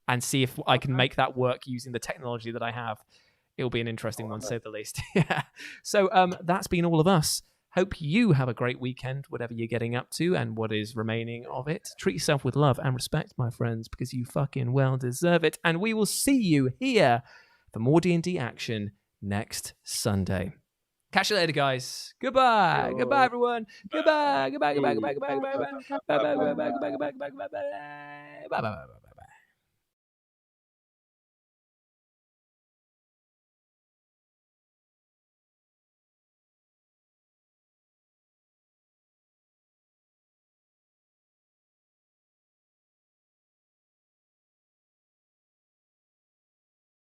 and see if I can make that work using the technology that I have. It'll be an interesting one, to say the least. Yeah. So that's been all of us. Hope you have a great weekend, whatever you're getting up to and what is remaining of it. Treat yourself with love and respect, my friends, because you fucking well deserve it. And we will see you here for more D&D action next Sunday. Catch you later, guys. Goodbye. Goodbye, everyone. Goodbye. Goodbye. Goodbye. Goodbye. Goodbye. Goodbye. Goodbye. Goodbye. Goodbye. Goodbye. Goodbye. Goodbye. Goodbye. Bye. Bye. Bye. Bye.